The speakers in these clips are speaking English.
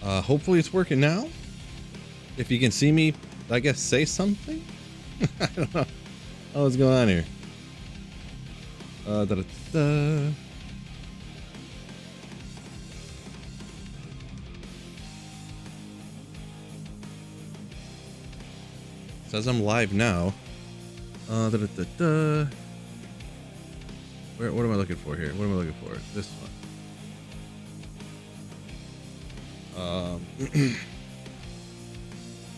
Hopefully it's working now. If you can see me, I guess say something. I don't know. Oh, what's going on here? Da, da, da. Says I'm live now. Da, da, da, da. What am I looking for here? What am I looking for? This one.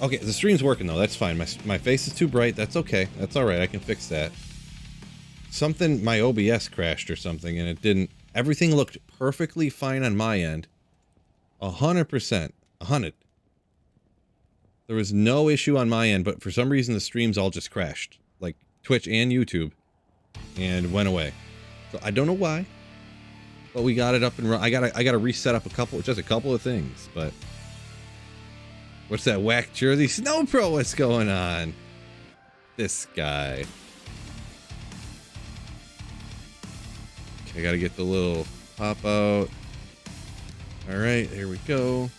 Okay, the stream's working though. That's fine. My face is too bright. That's okay. That's all right. I can fix that. Something, my OBS crashed or something, and it didn't. Everything looked perfectly fine on my end. 100%. 100. There was no issue on my end, but for some reason the streams all just crashed, like Twitch and YouTube, and went away. So I don't know why, but we got it up and run. I gotta reset up just a couple of things. But what's that whack Jersey Snow Pro? What's going on? This guy. Okay, I gotta get the little pop out. All right, here we go.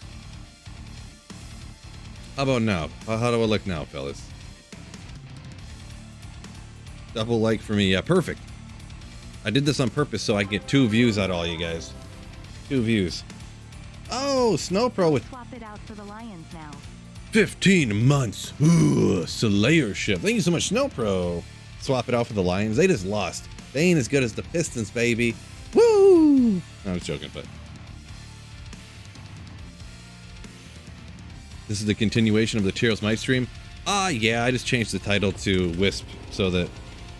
How about now? How do I look now, fellas? Double like for me. Yeah, perfect. I did this on purpose so I can get 2 views out of all you guys. 2 views. Oh, Snow Pro with swap it out for the Lions now. 15 months. Ooh, Slayership. Thank you so much, Snow Pro. Swap it out for the Lions. They just lost. They ain't as good as the Pistons, baby. Woo! No, I was joking, but this is the continuation of the Tyros Might stream. Yeah, I just changed the title to Wisp so that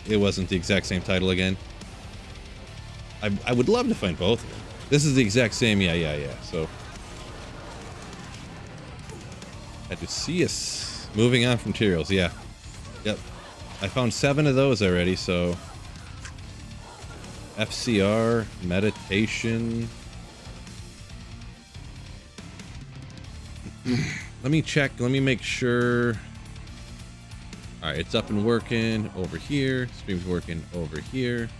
it wasn't the exact same title again. I would love to find both of them. This is the exact same, yeah. So, had to see us moving on from Tyros, yeah. Yep. I found 7 of those already, so FCR, meditation. Let me check, let me make sure. All right, it's up and working over here. Stream's working over here.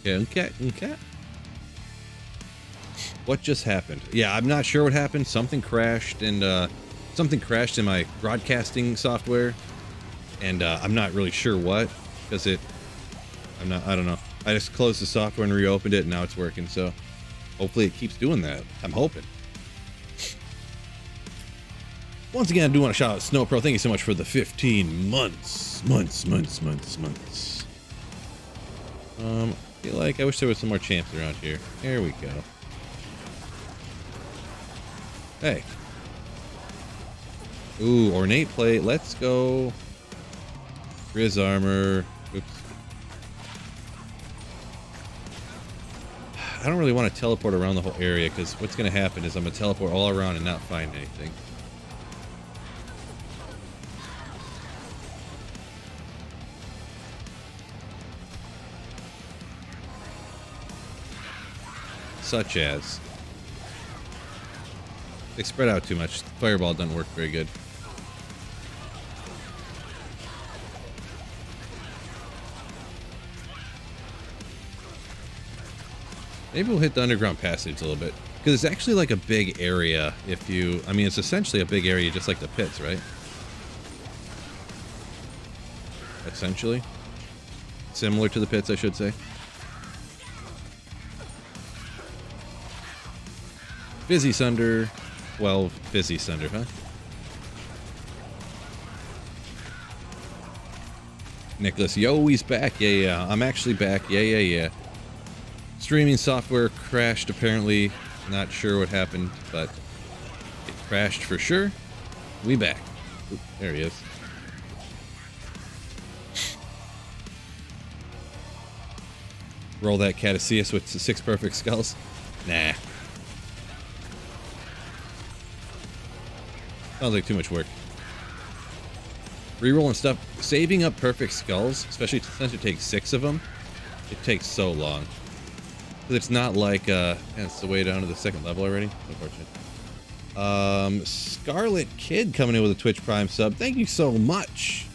Okay. What just happened? Yeah, I'm not sure what happened. Something crashed and something crashed in my broadcasting software, and I'm not really sure what, because I don't know. I just closed the software and reopened it, and now it's working. So hopefully it keeps doing that. I'm hoping. Once again, I do want to shout out Snow Pro. Thank you so much for the 15 months. I feel like I wish there was some more champs around here. There we go. Hey. Ooh, ornate plate. Let's go. Riz armor. Oops. I don't really want to teleport around the whole area, because what's going to happen is I'm going to teleport all around and not find anything. Such as, they spread out too much. Fireball doesn't work very good. Maybe we'll hit the underground passage a little bit, because it's actually like a big area. I mean, it's essentially a big area, just like the pits, right? Essentially, similar to the pits, I should say. Fizzy Sunder. Well, Fizzy Sunder, huh? Nicholas, yo, he's back. Yeah. I'm actually back. Yeah. Streaming software crashed, apparently. Not sure what happened, but it crashed for sure. We back. Oop, there he is. Roll that Caduceus with 6 perfect skulls. Nah. Sounds like too much work. Rerolling stuff, saving up perfect skulls, especially since it takes 6 of them, it takes so long. Because it's not like, it's the way down to the 2nd level already. Unfortunate. Scarlet Kid coming in with a Twitch Prime sub. Thank you so much.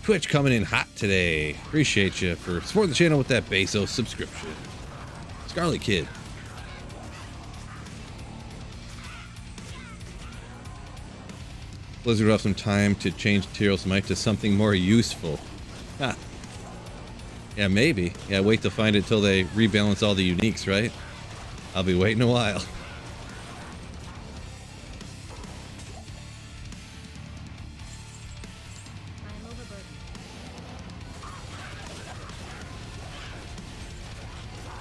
Twitch coming in hot today. Appreciate you for supporting the channel with that Bezos subscription. Scarlet Kid. Blizzard will have some time to change Tyrell's might to something more useful. Ha. Yeah, maybe. Yeah, wait to find it till they rebalance all the uniques, right? I'll be waiting a while.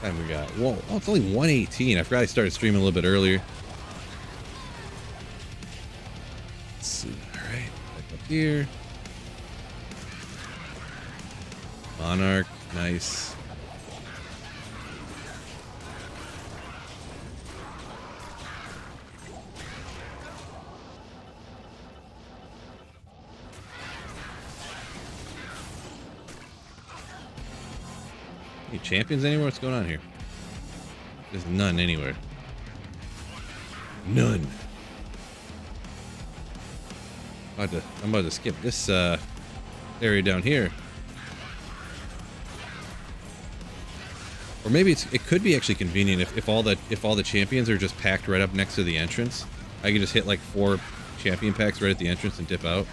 And we got, whoa, oh, it's only 118. I forgot I started streaming a little bit earlier. Let's see. All right, back up here. Monarch, nice. Any champions anywhere? What's going on here? There's none anywhere. None. I'm about to skip this area down here. Or maybe it could be actually convenient if all the champions are just packed right up next to the entrance. I could just hit like 4 champion packs right at the entrance and dip out.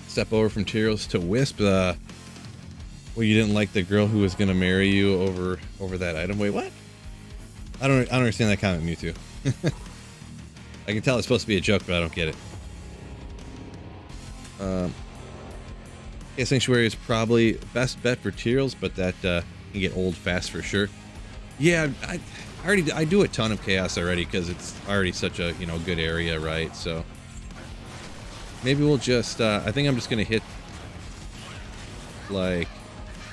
Step over from Tyrell's to Wisp. Well, you didn't like the girl who was gonna marry you over that item. Wait, what? I don't understand that comment, Mewtwo. I can tell it's supposed to be a joke, but I don't get it. Yeah, Sanctuary is probably best bet for Tyrell's, but that can get old fast for sure. Yeah, I do a ton of Chaos already because it's already such a good area, right? So maybe we'll just I think I'm just gonna hit like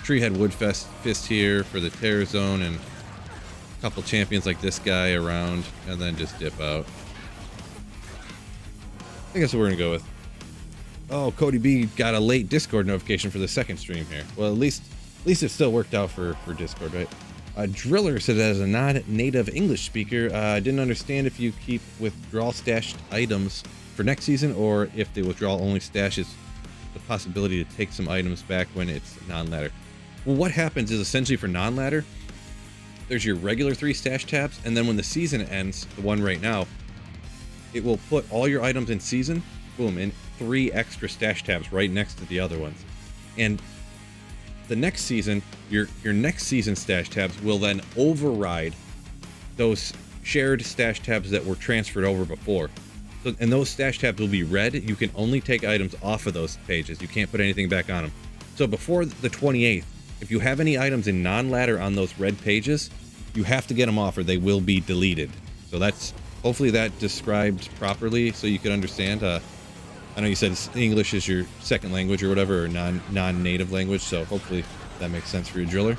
Treehead Woodfist here for the Terror Zone and a couple champions like this guy around, and then just dip out. I think that's what we're gonna go with. Oh, Cody B got a late Discord notification for the second stream here. Well, at least it still worked out for Discord, right? Driller said, as a non-native English speaker, I didn't understand if you keep withdrawal stashed items for next season, or if the withdrawal only stashes the possibility to take some items back when it's non-ladder. Well, what happens is essentially for non-ladder, there's your regular 3 stash tabs, and then when the season ends, the one right now, it will put all your items in season, boom, in 3 extra stash tabs right next to the other ones. And the next season, your next season stash tabs will then override those shared stash tabs that were transferred over before. So, and those stash tabs will be red. You can only take items off of those pages. You can't put anything back on them. So before the 28th, if you have any items in non-ladder on those red pages, you have to get them off or they will be deleted. So that's, hopefully that described properly so you can understand. I know you said English is your second language or whatever, or non-native language, so hopefully that makes sense for your driller.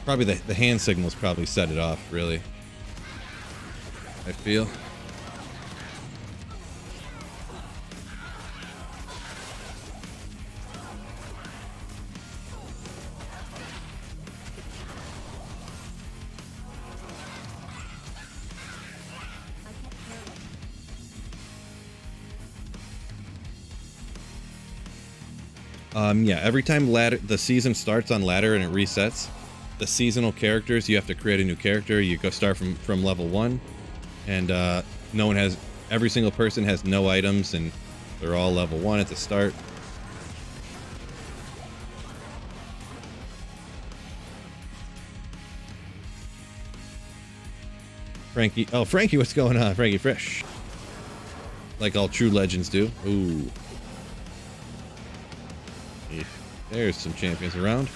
Probably the hand signals probably set it off, really. I feel. Yeah, every time the season starts on ladder and it resets, the seasonal characters, you have to create a new character. You go start from level 1, and every single person has no items, and they're all level 1 at the start. Frankie, what's going on? Frankie Fresh. Like all true legends do. Ooh. Yeah, there's some champions around.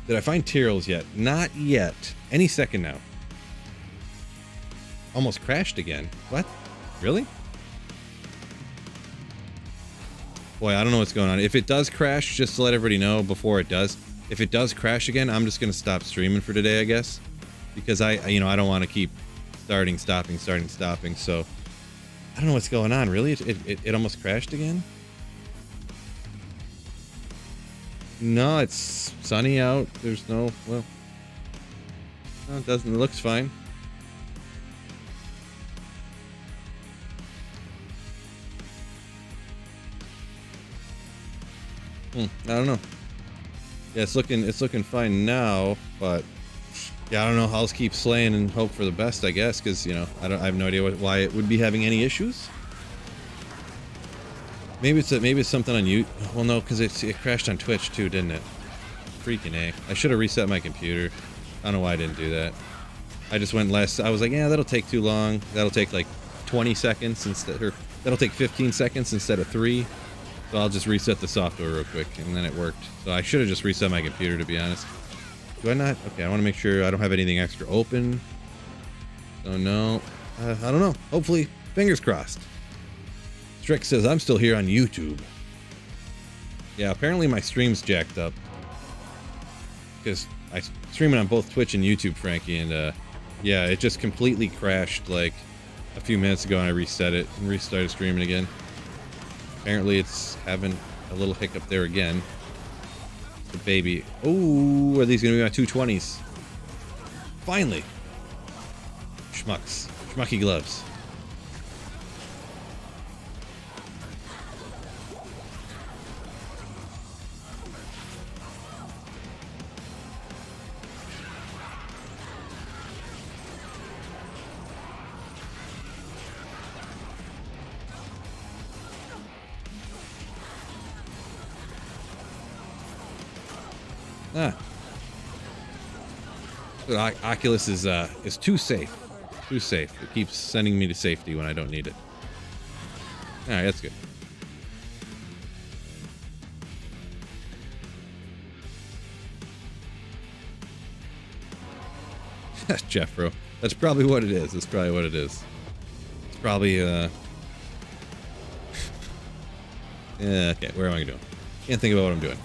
Did I find Tyrell's yet? Not yet. Any second now. Almost crashed again. What? Really? Boy, I don't know what's going on. If it does crash, just to let everybody know before it does, if it does crash again, I'm just going to stop streaming for today, I guess. Because I don't want to keep starting, stopping. So I don't know what's going on, really. It almost crashed again. No, it's sunny out. There's no, well, no, it doesn't. It looks fine. I don't know. Yeah, it's looking fine now, but yeah, I don't know. I'll just keep slaying and hope for the best, I guess, because you know I have no idea why it would be having any issues. Maybe it's something on you. Well, no, because it crashed on Twitch too, didn't it? Freaking A. I should have reset my computer. I don't know why I didn't do that. I just went less. I was like, yeah, that'll take too long. That'll take like 20 seconds instead, or that'll take 15 seconds instead of 3. So I'll just reset the software real quick, and then it worked. So I should have just reset my computer, to be honest. Do I not? Okay, I want to make sure I don't have anything extra open. So no, I don't know. Hopefully, fingers crossed. Strick says I'm still here on YouTube. Yeah, apparently my stream's jacked up because I stream it on both Twitch and YouTube, Frankie, and yeah, it just completely crashed like a few minutes ago, and I reset it and restarted streaming again. Apparently it's having a little hiccup there again. The baby. Oh, are these gonna be my 220s? Finally. Schmucks. Schmucky gloves. Oculus is too safe. Too safe. It keeps sending me to safety when I don't need it. Alright, that's good. Jeffro. That's probably what it is. That's probably what it is. It's probably yeah, okay, where am I doing? Can't think about what I'm doing.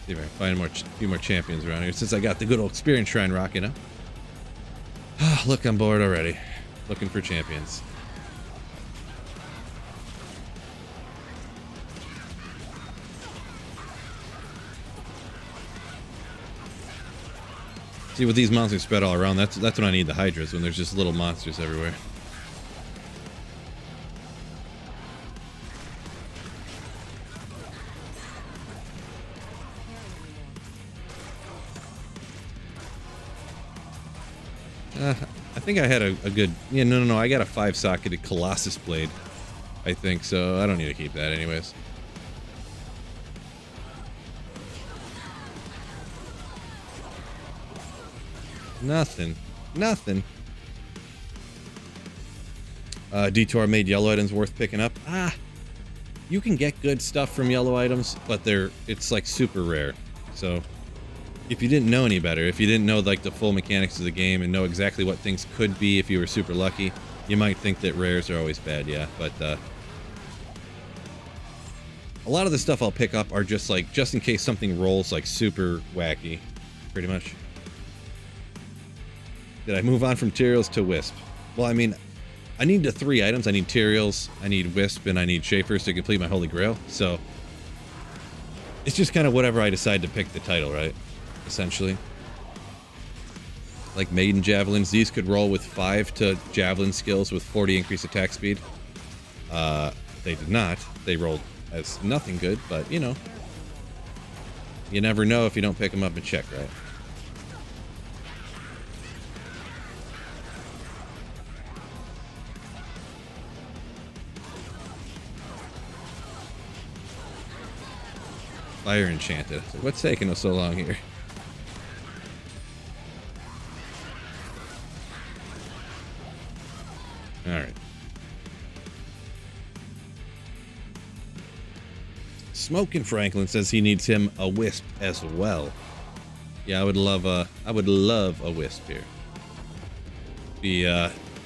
See if I can find a few more champions around here since I got the good old experience shrine rocking up. Look, I'm bored already. Looking for champions. See, with these monsters spread all around, that's when I need the Hydras, when there's just little monsters everywhere. I think I had a good... Yeah, no, I got a 5-socketed Colossus Blade, I think, so I don't need to keep that anyways. Nothing. Detour made yellow items worth picking up. You can get good stuff from yellow items, but it's like super rare. So if you didn't know any better, if you didn't know like the full mechanics of the game and know exactly what things could be if you were super lucky, you might think that rares are always bad, yeah. But a lot of the stuff I'll pick up are just in case something rolls like super wacky, pretty much. Did I move on from Tyraels to Wisp? Well, I mean, I need the 3 items. I need Tyraels, I need Wisp, and I need Schaefer's to complete my Holy Grail. So it's just kind of whatever I decide to pick the title, right? Essentially. Like Maiden Javelins, these could roll with 5 to Javelin skills with 40 increased attack speed. They did not. They rolled as nothing good, but you know. You never know if you don't pick them up and check, right? Fire Enchanted. What's taking us so long here? Alright. Smokin' Franklin says he needs him a Wisp as well. Yeah, I would love a Wisp here. Be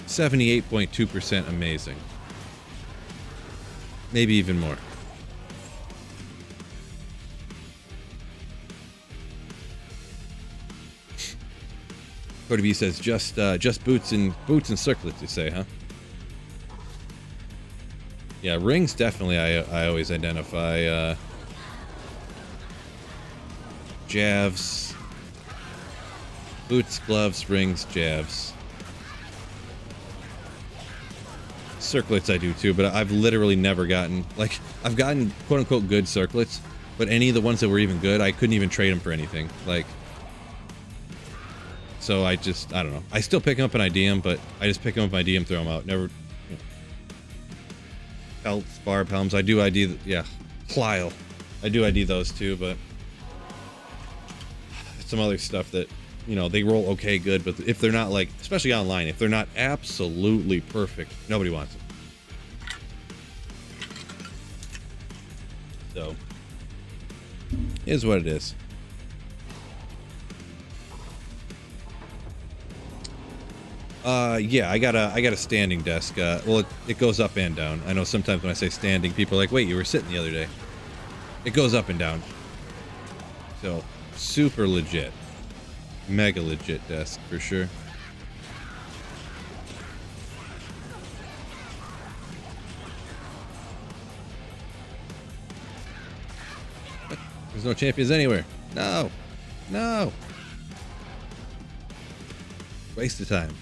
78.2% amazing. Maybe even more. Cody B says just boots and circlets, you say, huh? Yeah, rings definitely I always identify. Javs. Boots, gloves, rings, javs. Circlets I do too, but I've literally never gotten, like, I've gotten quote-unquote good circlets, but any of the ones that were even good, I couldn't even trade them for anything. Like, so I don't know. I still pick them up and I DM, but I just pick them up and I DM, throw them out. Never, pelts, barb helms. I do ID, yeah, Plile. I do ID those too, but some other stuff that, you know, they roll okay good, but if they're not, like, especially online, if they're not absolutely perfect, nobody wants them. So, is what it is. Yeah, I got a standing desk. Well, it goes up and down. I know sometimes when I say standing, people are like, wait, you were sitting the other day. It goes up and down. So, super legit. Mega legit desk, for sure. There's no champions anywhere. No. No. Waste of time.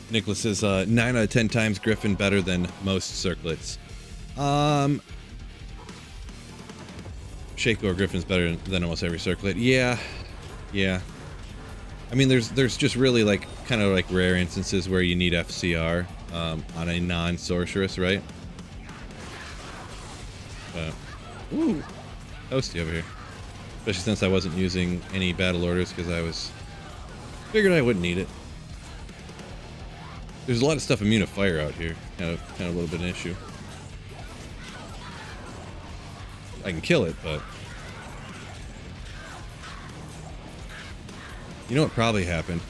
Nicholas says 9 out of 10 times Griffin better than most circlets. Shaco or Griffin's better than almost every circlet. Yeah. Yeah. I mean, there's just really, like, kind of like rare instances where you need FCR on a non-sorceress, right? Ooh, toasty over here. Especially since I wasn't using any battle orders because I figured I wouldn't need it. There's a lot of stuff immune to fire out here. Kind of a little bit of an issue. I can kill it, but you know what probably happened?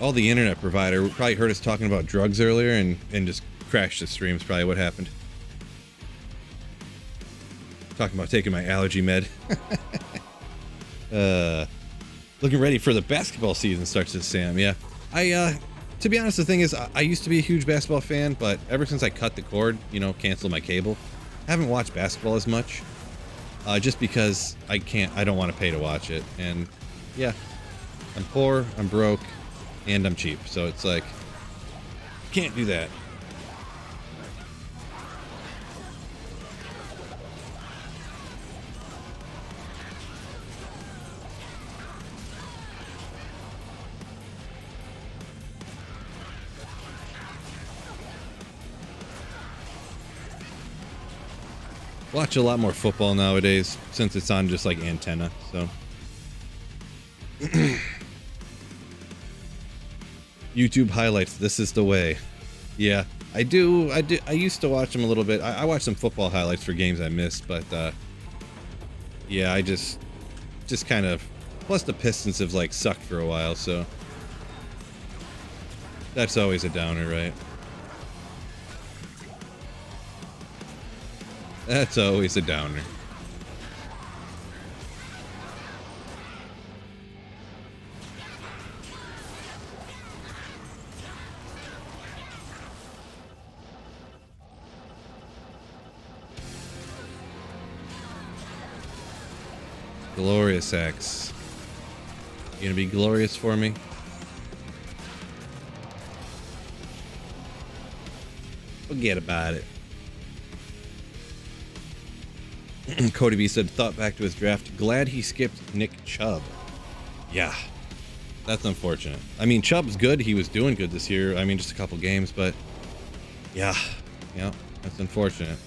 All the internet provider probably heard us talking about drugs earlier and just crashed the streams. Probably what happened. Talking about taking my allergy med. Looking ready for the basketball season starts, says Sam. Yeah, to be honest, the thing is, I used to be a huge basketball fan, but ever since I cut the cord, you know, canceled my cable, I haven't watched basketball as much. Just because I don't want to pay to watch it. And yeah, I'm poor, I'm broke, and I'm cheap. So it's like, can't do that. Watch a lot more football nowadays since it's on just like antenna, so. YouTube highlights, this is the way. Yeah, I do. I used to watch them a little bit. I watched some football highlights for games I missed, but yeah, I just kind of, plus the Pistons have like sucked for a while, so that's always a downer, right? That's always a downer. Glorious X. You gonna be glorious for me? Forget about it. Cody B said, thought back to his draft. Glad he skipped Nick Chubb. Yeah, that's unfortunate. I mean, Chubb's good. He was doing good this year. I mean, just a couple games, but yeah, that's unfortunate.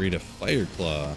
Read a Fire Claw.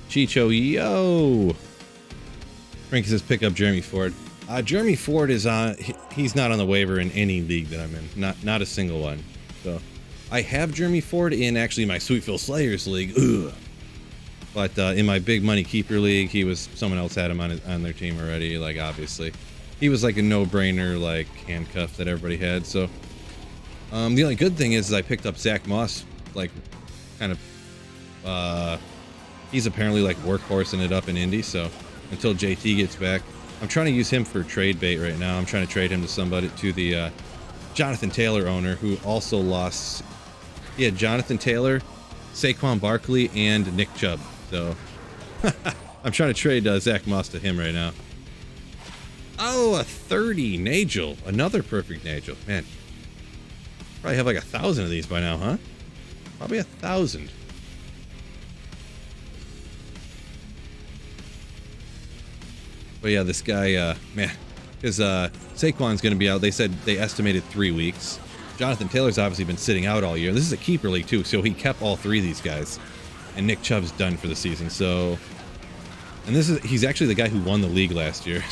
Chicho, yo! Frank says pick up Jeremy Ford. Jeremy Ford is on. He's not on the waiver in any league that I'm in. Not a single one. So I have Jeremy Ford in actually my Sweetville Slayers league. Ugh. But in my big money keeper league, someone else had him on their team already. Like obviously, he was like a no-brainer like handcuff that everybody had. So the only good thing is I picked up Zach Moss. Like kind of he's apparently like workhorsing it up in Indy. So until JT gets back, I'm trying to use him for trade bait right now. I'm trying to trade him to somebody, to the Jonathan Taylor owner, who also lost. Yeah, Jonathan Taylor, Saquon Barkley, and Nick Chubb. So I'm trying to trade Zach Moss to him right now. Oh, a 30 Nagel, another perfect Nagel. Man, probably have like 1,000 of these by now, huh? Probably 1,000. But yeah, this guy, man, because Saquon's going to be out. They said they estimated 3 weeks. Jonathan Taylor's obviously been sitting out all year. This is a keeper league too, so he kept all 3 of these guys. And Nick Chubb's done for the season. So, and he's actually the guy who won the league last year.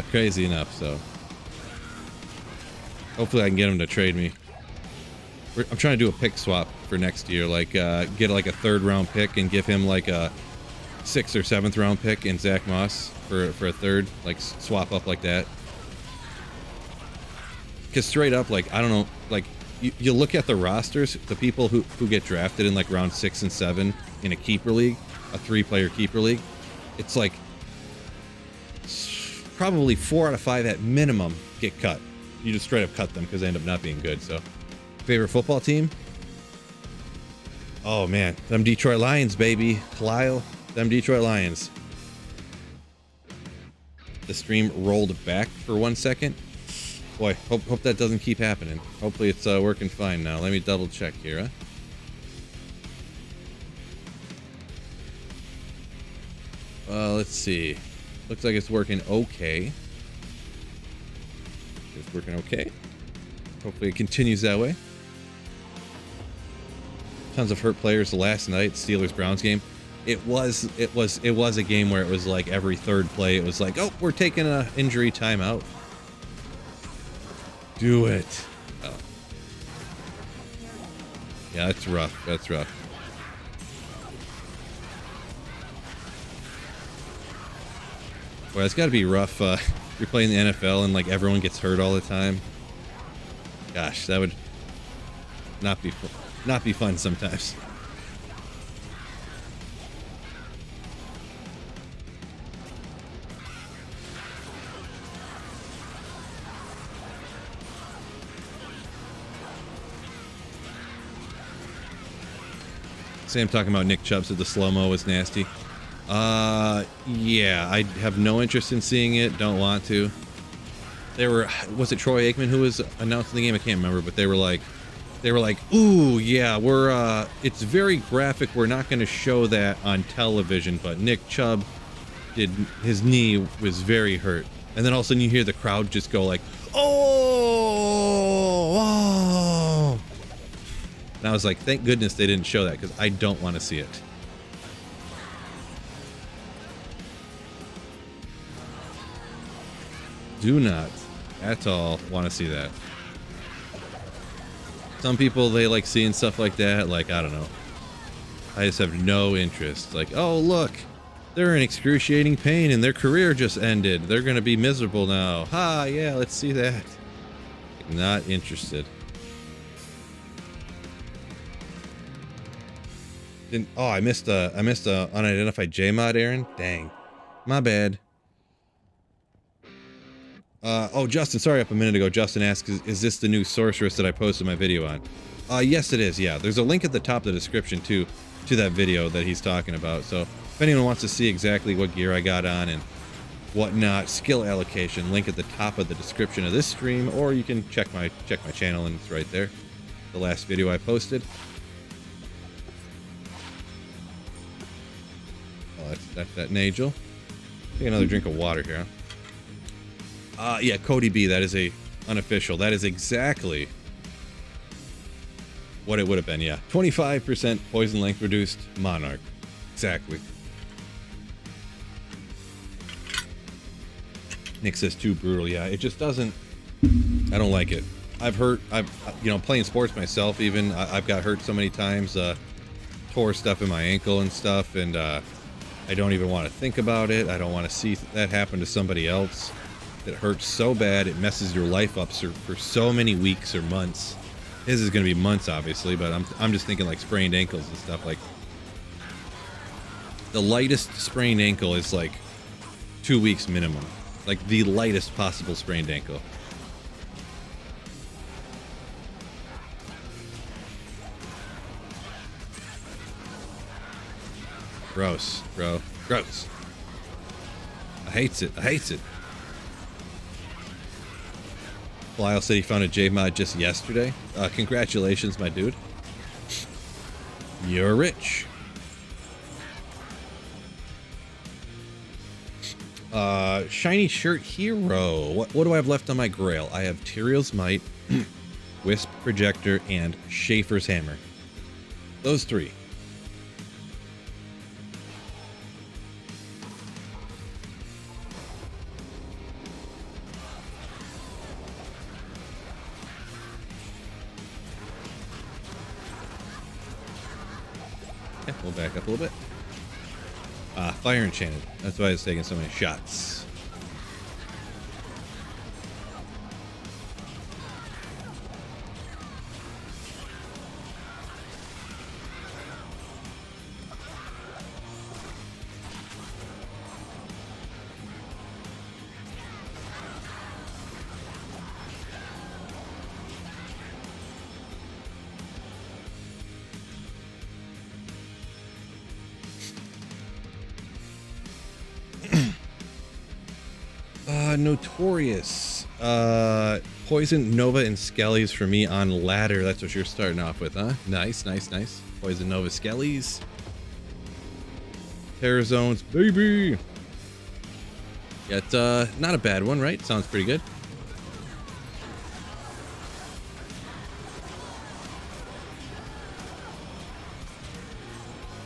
Crazy enough. So, hopefully I can get him to trade me. I'm trying to do a pick swap for next year, like get like a 3rd round pick and give him like a 6th or 7th round pick in Zach Moss for a 3rd, like swap up like that. Because straight up, like I don't know, like you look at the rosters, the people who get drafted in like round 6 and 7 in a keeper league, a 3-player keeper league, it's like probably 4 out of 5 at minimum get cut. You just straight up cut them because they end up not being good. So, favorite football team? Oh man, them Detroit Lions, baby. Lyle, them Detroit Lions. The stream rolled back for 1 second. Boy, hope that doesn't keep happening. Hopefully it's working fine now. Let me double check here, huh? Let's see. Looks like it's working okay. It's working okay. Hopefully it continues that way. Tons of hurt players last night. Steelers-Browns game. It was a game where it was like every 3rd play it was like, oh, we're taking a injury timeout. Do it. Oh. Yeah, that's rough. That's rough. Well, it's got to be rough. You're playing the NFL and like everyone gets hurt all the time. Gosh, that would not be fun sometimes. Sam talking about Nick Chubb said the slow-mo was nasty. Yeah, I have no interest in seeing it. Don't want to. Was it Troy Aikman who was announcing the game? I can't remember, but they were like, ooh, yeah, it's very graphic. We're not going to show that on television, but Nick Chubb his knee was very hurt. And then all of a sudden you hear the crowd just go like, oh. And I was like, thank goodness they didn't show that because I don't want to see it. Do not at all want to see that. Some people, they like seeing stuff like that. Like, I don't know. I just have no interest. Like, oh, look, they're in excruciating pain and their career just ended. They're going to be miserable now. Ha, yeah, let's see that. Not interested. I missed a unidentified JMod, Aaron. Dang, my bad. Oh, Justin, sorry, up a minute ago. Justin asked, is this the new sorceress that I posted my video on? Yes, it is. Yeah, there's a link at the top of the description too, to that video that he's talking about. So if anyone wants to see exactly what gear I got on and whatnot, skill allocation, link at the top of the description of this stream, or you can check my channel and it's right there. The last video I posted. Oh, that's that Nagel. Take another drink of water here. Yeah, Cody B, that is a unofficial. That is exactly what it would have been, yeah. 25% poison length reduced Monarch. Exactly. Nick says too brutal. Yeah, it just doesn't, I don't like it. I've you know, playing sports myself even, I've got hurt so many times, tore stuff in my ankle and stuff, and I don't even want to think about it. I don't want to see that happen to somebody else. It hurts so bad, it messes your life up for so many weeks or months. His is going to be months, obviously, but I'm just thinking like sprained ankles and stuff. Like, the lightest sprained ankle is like 2 weeks minimum. Like, the lightest possible sprained ankle. Gross, bro. Gross. I hates it. I hates it. Lyle said he found a JMod just yesterday. Congratulations, my dude. You're rich. Shiny Shirt Hero. What do I have left on my Grail? I have Tyrion's Might, Wisp Projector, and Schaefer's Hammer. Those three. Okay, we'll back up a little bit. Fire Enchanted. That's why I was taking so many shots. Notorious. Poison, Nova, and Skellies for me on ladder. That's what you're starting off with, huh? Nice, nice, nice. Poison, Nova, Skellies. Terror Zones, baby. Yeah, it's not a bad one, right? Sounds pretty good.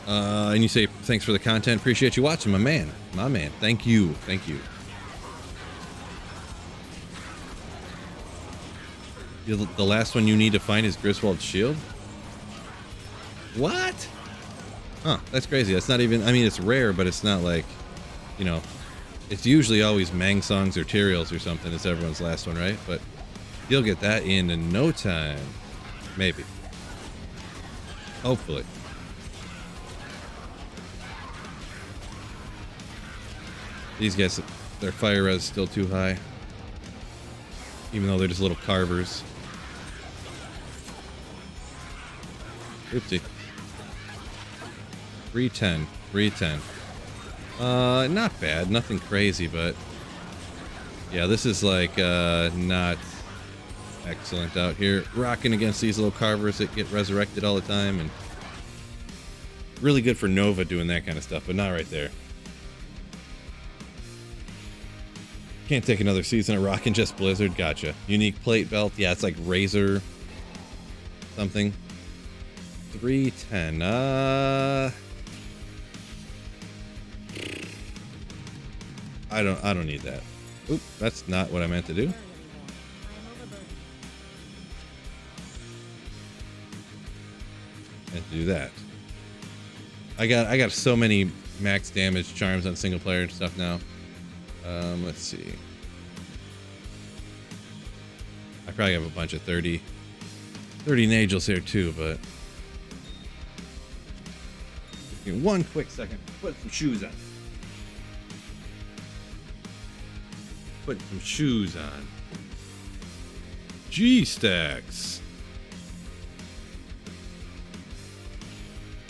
And you say, thanks for the content. Appreciate you watching, my man. My man. Thank you. Thank you. The last one you need to find is Griswold's shield? What? Huh, that's crazy. That's not even, I mean, it's rare, but it's not like, you know, it's usually always Mangsongs or Tyraels or something. It's everyone's last one, right? But you'll get that in no time. Maybe. Hopefully. These guys, their fire res is still too high. Even though they're just little carvers. Oopsie. 310. 310. Not bad. Nothing crazy, but... yeah, this is like, not excellent out here. Rocking against these little carvers that get resurrected all the time, and... really good for Nova doing that kind of stuff, but not right there. Can't take another season of Rockin' Just Blizzard. Gotcha. Unique plate belt. Yeah, it's like Razor something. 310. I don't need that. Oop, that's not what I meant to do. Meant to do that. I got so many max damage charms on single player and stuff now. Let's see. I probably have a bunch of 30 Nagels here too, but give me one quick second. Put some shoes on. Putting some shoes on. G-Stacks.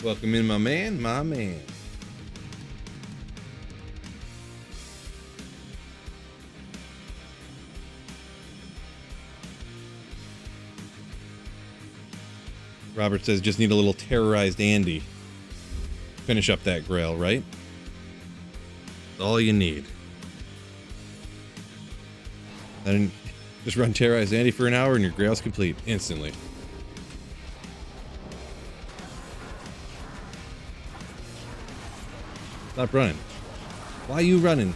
Welcome in, my man, my man. Robert says, just need a little terrorized Andy. Finish up that Grail, right? That's all you need. Then just run terrorized Andy for an hour and your Grail's complete instantly. Stop running. Why are you running?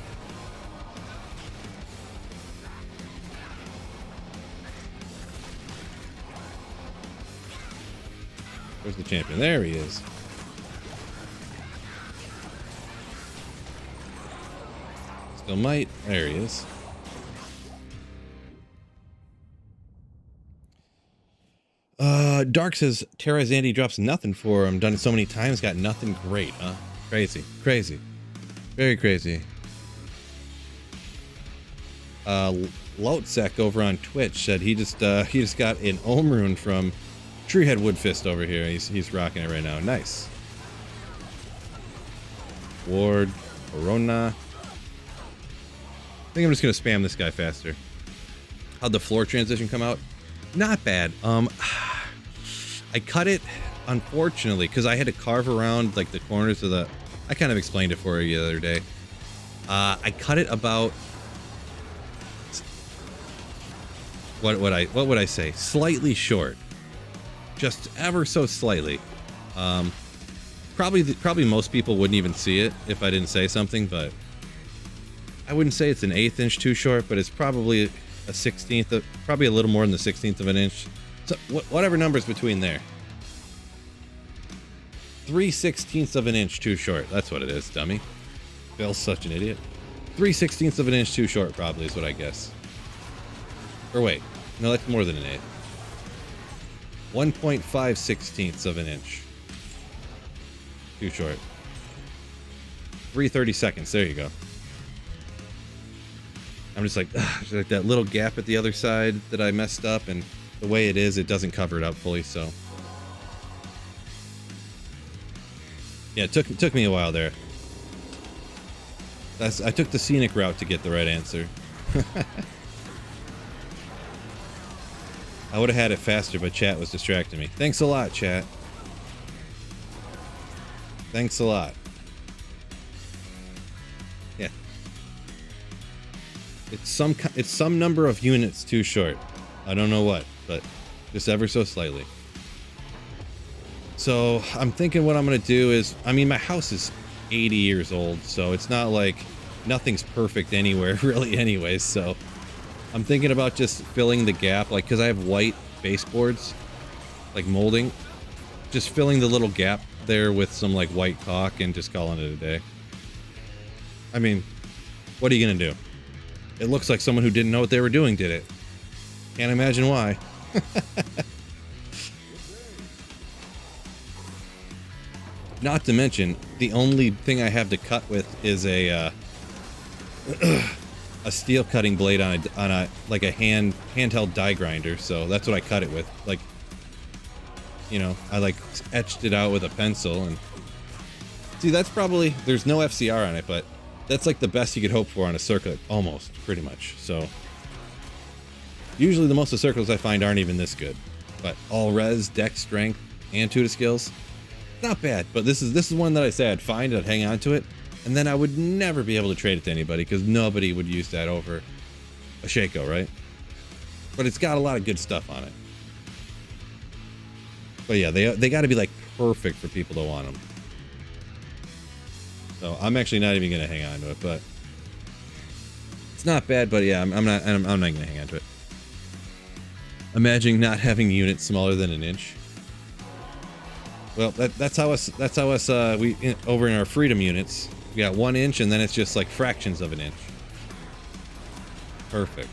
Where's the champion? There he is. Still might. There he is. Dark says, Terra's Andy drops nothing for him. Done it so many times, got nothing great, huh? Crazy. Crazy. Very crazy. Lotsec over on Twitch said he just got an Ohm Rune from Treehead Woodfist over here. He's rocking it right now. Nice. Ward, Corona. I think I'm just gonna spam this guy faster. How'd the floor transition come out? Not bad. I cut it, unfortunately, because I had to carve around like the corners of the. I kind of explained it for you the other day. I cut it about. What would I say? Slightly short. Just ever so slightly. Probably most people wouldn't even see it if I didn't say something, but I wouldn't say it's an 1/8 inch too short, but it's probably a 1/16 of, probably a little more than the 1/16 of an inch. So whatever number's between there. 3/16 of an inch too short. That's what it is, dummy. Bill's such an idiot. 3/16 of an inch too short, probably is what I guess. Or wait, no, that's more than an 1/8. 1.5/16 of an inch. Too short. 3/32. There you go. I'm just like, there's like that little gap at the other side that I messed up, and the way it is, it doesn't cover it up fully, so. Yeah, it took me a while there. I took the scenic route to get the right answer. I would have had it faster, but chat was distracting me. Thanks a lot, chat. Thanks a lot. Yeah. It's some number of units too short. I don't know what, but just ever so slightly. So I'm thinking what I'm gonna do is, I mean, my house is 80 years old, so it's not like nothing's perfect anywhere really anyways, so I'm thinking about just filling the gap, like, because I have white baseboards, like molding, just filling the little gap there with some like white caulk and just calling it a day. I mean, what are you gonna do? It looks like someone who didn't know what they were doing did it. Can't imagine why. Not to mention, the only thing I have to cut with is a steel cutting blade on a like a handheld die grinder. So that's what I cut it with. Like, you know, I like etched it out with a pencil, and see, that's probably, there's no FCR on it, but that's like the best you could hope for on a circlet, almost, pretty much. So usually the most of the circles I find aren't even this good, but all res, dex strength, and Tuda skills, not bad. But this is one that I say I'd find, I'd hang on to it, and then I would never be able to trade it to anybody because nobody would use that over a Shaco, right? But it's got a lot of good stuff on it. But yeah, they got to be like perfect for people to want them. So I'm actually not even gonna hang on to it, but it's not bad. But yeah, I'm not gonna hang on to it. Imagine not having units smaller than an inch. Well, that's how us over in our freedom units, we got 1 inch, and then it's just like fractions of an inch. Perfect.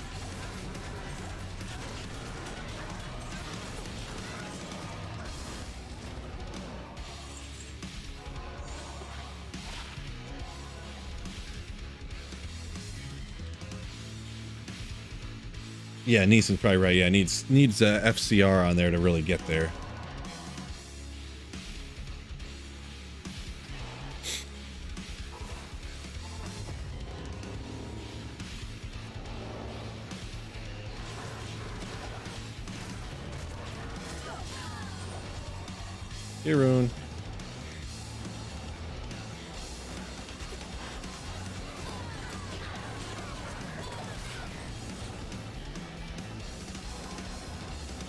Yeah, Neeson's probably right. Yeah, needs FCR on there to really get there. Hey, Rune.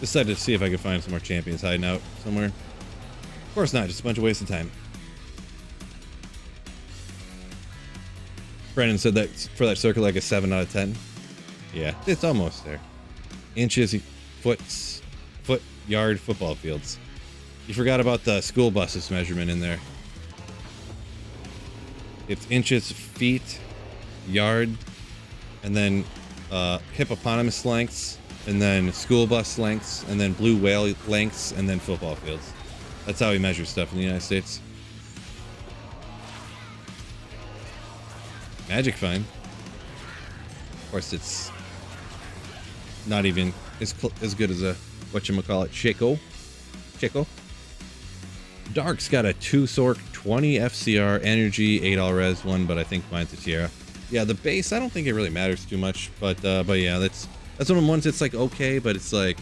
Decided to see if I could find some more champions hiding out somewhere. Of course not, just a bunch of wasted time. Brandon said that for that circle, like a 7 out of 10. Yeah, it's almost there. Inches, foot, yard, football fields. You forgot about the school buses measurement in there. It's inches, feet, yard, and then hippopotamus lengths, and then school bus lengths, and then blue whale lengths, and then football fields. That's how we measure stuff in the United States. Magic fine. Of course, it's not even as good as a whatchamacallit, Chico. Dark's got a 2 Sork, 20 FCR, energy, 8 all res one, but I think mine's a Tiara. Yeah, the base, I don't think it really matters too much, but yeah, that's one of the ones that's like okay, but it's like,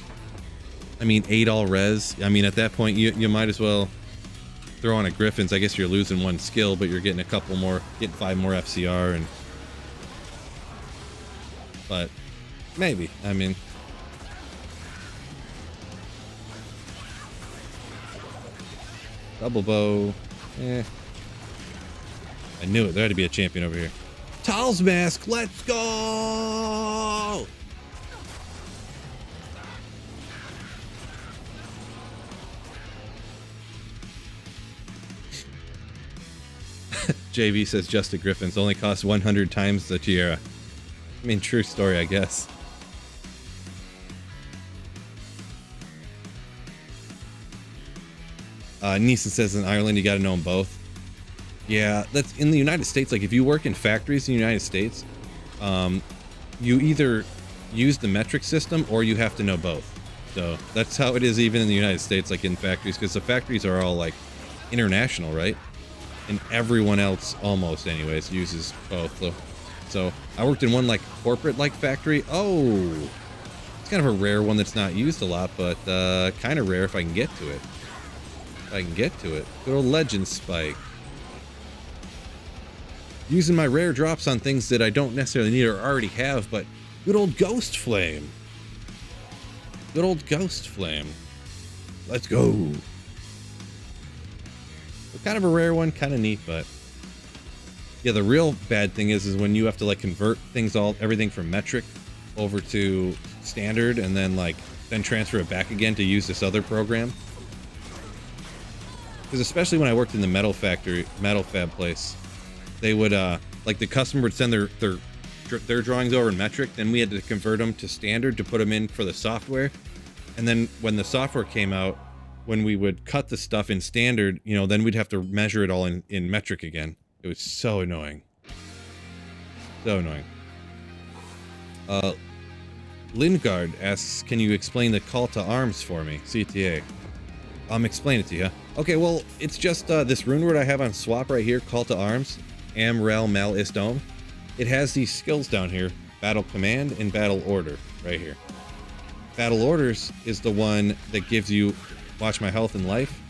I mean, 8 all res. I mean, at that point, you might as well throw on a Griffin's. I guess you're losing 1 skill, but you're getting a couple more, getting 5 more FCR, and but maybe, I mean. Double bow. Eh. I knew it. There had to be a champion over here. Tal's Mask. Let's go! JV says just a Griffin's only costs 100 times the Tiara. I mean, true story, I guess. Neeson says in Ireland you got to know them both. Yeah, that's in the United States. Like if you work in factories in the United States, you either use the metric system or you have to know both. So that's how it is even in the United States, like in factories, because the factories are all like international, right? And everyone else, almost anyways, uses both. So I worked in one like corporate like factory. Oh, it's kind of a rare one that's not used a lot, but kind of rare if I can get to it. Good old legend spike. Using my rare drops on things that I don't necessarily need or already have, but good old ghost flame. Good old ghost flame. Let's go. Kind of a rare one, kind of neat, but yeah, the real bad thing is when you have to like convert things, everything from metric over to standard, and then transfer it back again to use this other program. Because especially when I worked in the metal fab place, they would like the customer would send their drawings over in metric, then we had to convert them to standard to put them in for the software, and then when the software came out, when we would cut the stuff in standard, you know, then we'd have to measure it all in metric again. It was so annoying. So annoying. Lingard asks, can you explain the call to arms for me? CTA. Explain it to you. Okay, well, it's just this rune word I have on swap right here, call to arms, Am, Rel, Mel, Isdome. It has these skills down here, battle command and battle order, right here. Battle orders is the one that gives you, watch my health and life.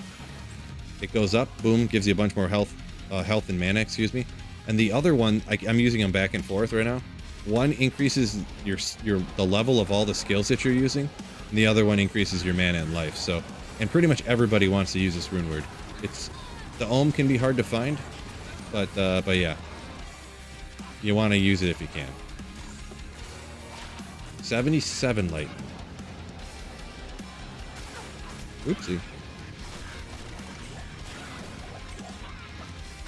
It goes up, boom, gives you a bunch more health and mana, excuse me. And the other one, I'm using them back and forth right now. One increases the level of all the skills that you're using, and the other one increases your mana and life. So, and pretty much everybody wants to use this rune word. The ohm can be hard to find, but yeah, you want to use it if you can. 77 light. Oopsie.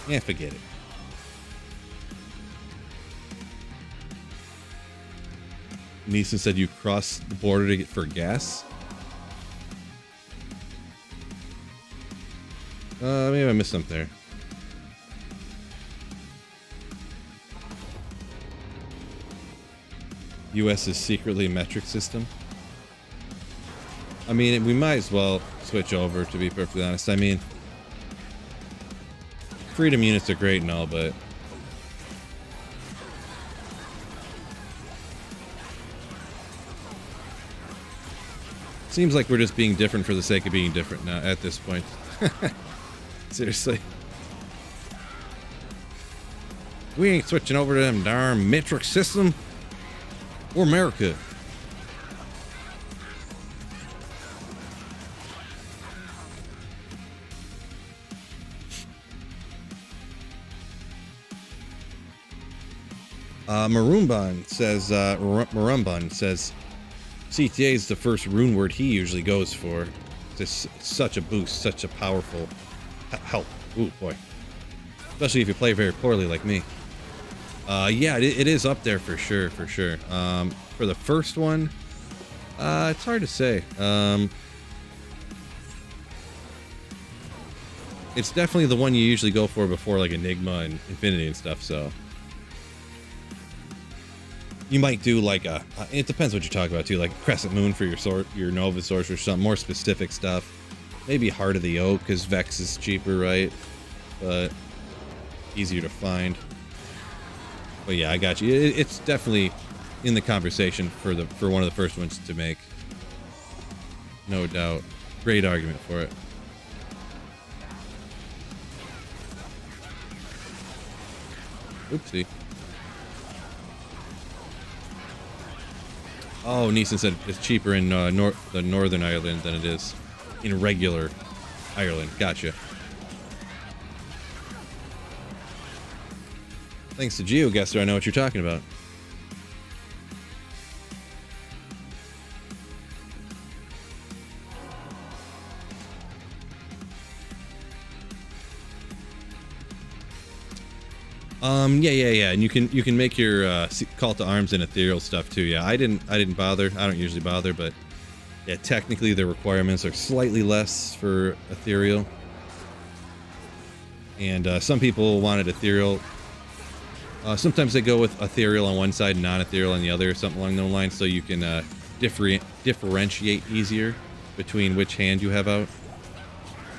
Yeah, forget it. Neeson said you crossed the border to get for gas. Maybe I missed something there. US is secretly a metric system. I mean, we might as well switch over, to be perfectly honest. I mean, freedom units are great and all, but seems like we're just being different for the sake of being different now at this point. Seriously. We ain't switching over to them darn metric system. We're America. Marumbun says CTA is the first rune word he usually goes for. It's such a boost, such a powerful help. Ooh, boy. Especially if you play very poorly like me. Yeah, it is up there for sure, for sure. For the first one, it's hard to say. It's definitely the one you usually go for before like Enigma and Infinity and stuff, so. You might do like it depends what you're talking about too, like Crescent Moon for your Nova Sorcerer, something more specific stuff. Maybe Heart of the Oak, because Vex is cheaper, right? But easier to find. But yeah, I got you. It's definitely in the conversation for one of the first ones to make. No doubt. Great argument for it. Oopsie. Oh, Neeson said it's cheaper in the Northern Ireland than it is in regular Ireland. Gotcha. Thanks to GeoGuessr, I know what you're talking about. Yeah, and you can make your call to arms and ethereal stuff too. Yeah, I didn't bother. I don't usually bother, but yeah, technically the requirements are slightly less for ethereal. And some people wanted ethereal. Sometimes they go with ethereal on one side and non-ethereal on the other, or something along those lines, so you can differentiate easier between which hand you have out.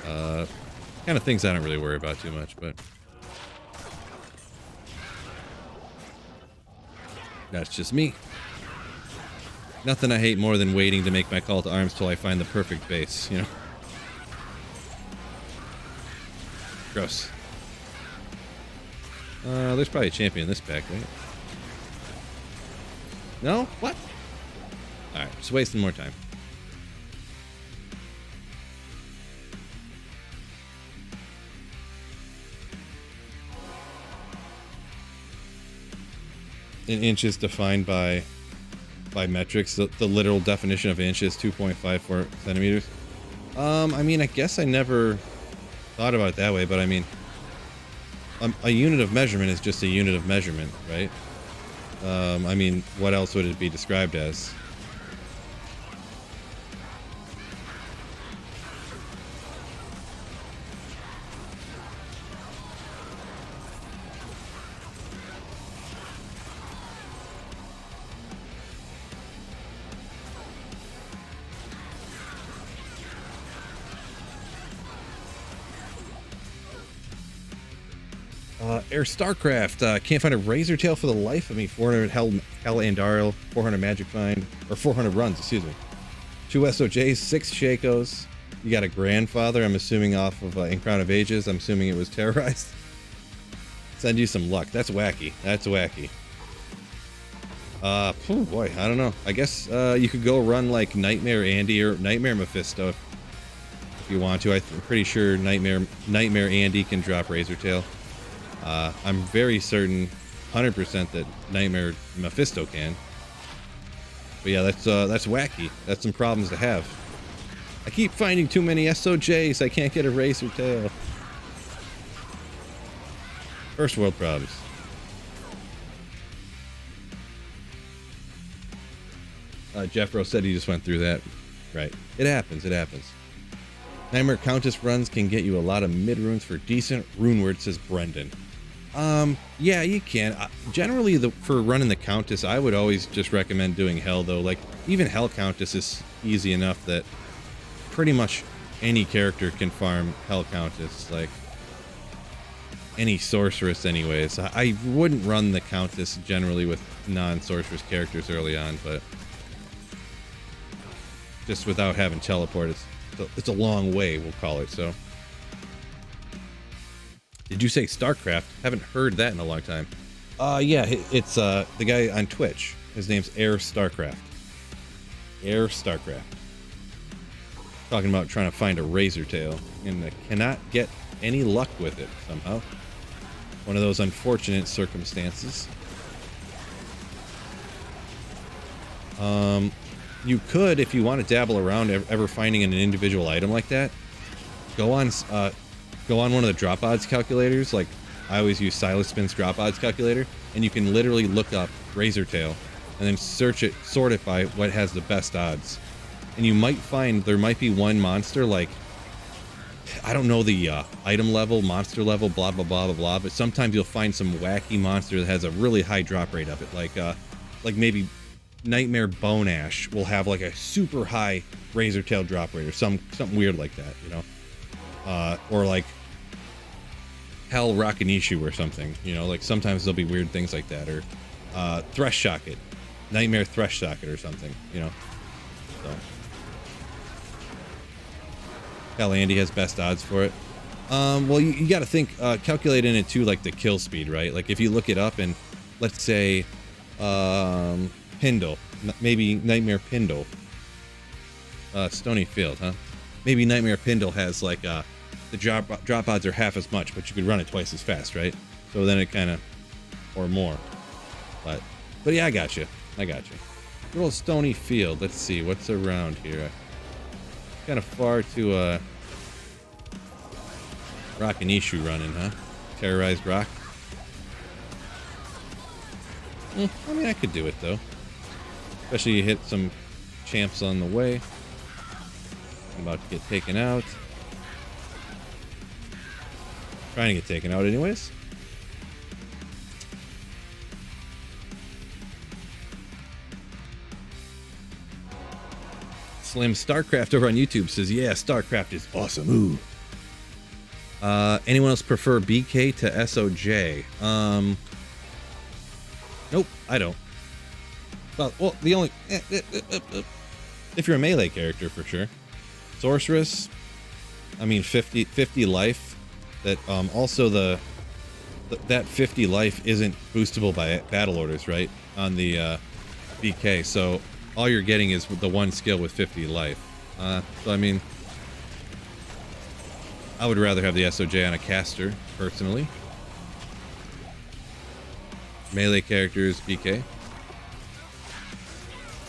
Kind of things I don't really worry about too much, but that's just me. Nothing I hate more than waiting to make my call to arms till I find the perfect base, you know? Gross. There's probably a champion in this pack, right? No? What? Alright, just wasting more time. An inch is defined by metrics. The literal definition of inch is 2.54 centimeters. I mean, I guess I never thought about it that way, but I mean, a unit of measurement is just a unit of measurement, right? I mean, what else would it be described as? Air Starcraft, can't find a Razor Tail for the life of me. 400 Hell Andariel, 400 Magic Find, or 400 runs, excuse me. 2 SOJs, 6 Shakos. You got a Grandfather, I'm assuming off of In Crown of Ages. I'm assuming it was terrorized. Send you some luck. That's wacky. That's wacky. Oh boy, I don't know. I guess you could go run like Nightmare Andy or Nightmare Mephisto if you want to. I'm pretty sure Nightmare Andy can drop Razor Tail. I'm very certain, 100% that Nightmare Mephisto can. But yeah, that's wacky. That's some problems to have. I keep finding too many SOJs. I can't get a Razor Tail. First world problems. Jeffro said he just went through that. Right. It happens. It happens. Nightmare Countess runs can get you a lot of mid runes for decent rune word, says Brendan. Yeah, you can. Generally, for running the Countess, I would always just recommend doing Hell, though. Like, even Hell Countess is easy enough that pretty much any character can farm Hell Countess. Like, any sorceress anyways. I wouldn't run the Countess generally with non-sorceress characters early on, but just without having teleport, it's a long way, we'll call it. So did you say StarCraft? Haven't heard that in a long time. Yeah, it's the guy on Twitch. His name's Air StarCraft. Air StarCraft. Talking about trying to find a razor tail and cannot get any luck with it somehow. One of those unfortunate circumstances. You could, if you want to dabble around ever finding an individual item like that, go on one of the drop odds calculators. Like, I always use Silas Spin's drop odds calculator, and you can literally look up razor tail and then sort it by what has the best odds. And you might find there might be one monster, like, I don't know the item level, monster level, blah, blah, blah, blah, blah, but sometimes you'll find some wacky monster that has a really high drop rate of it. Like maybe Nightmare Bone Ash will have like a super high razor tail drop rate or something weird like that, you know? Or like Hell Rakanishu or something, you know? Like sometimes there'll be weird things like that. Or Thresh Socket, Nightmare Thresh Socket or something, you know? So Hell, Andy has best odds for it. Well, you got to think, calculate in it too, like the kill speed, right? Like if you look it up and let's say, Pindle, maybe Nightmare Pindle, Stony Field, huh? Maybe Nightmare Pindle has like, the drop odds are half as much, but you could run it twice as fast, right? So then it kind of, or more. But yeah, I got you. Good old Stony Field. Let's see what's around here. Kind of far to Rakanishu running, huh? Terrorized Rock. I mean, I could do it though. Especially you hit some champs on the way. I'm about to get taken out. Trying to get taken out anyways. Slim StarCraft over on YouTube says, yeah, StarCraft is awesome. Ooh. Anyone else prefer BK to SOJ? Nope, I don't. Well, the only... if you're a melee character, for sure. Sorceress, I mean, 50 life. That, also that 50 life isn't boostable by battle orders, right? On the, BK, so all you're getting is the one skill with 50 life. So I mean, I would rather have the SOJ on a caster, personally. Melee characters, BK.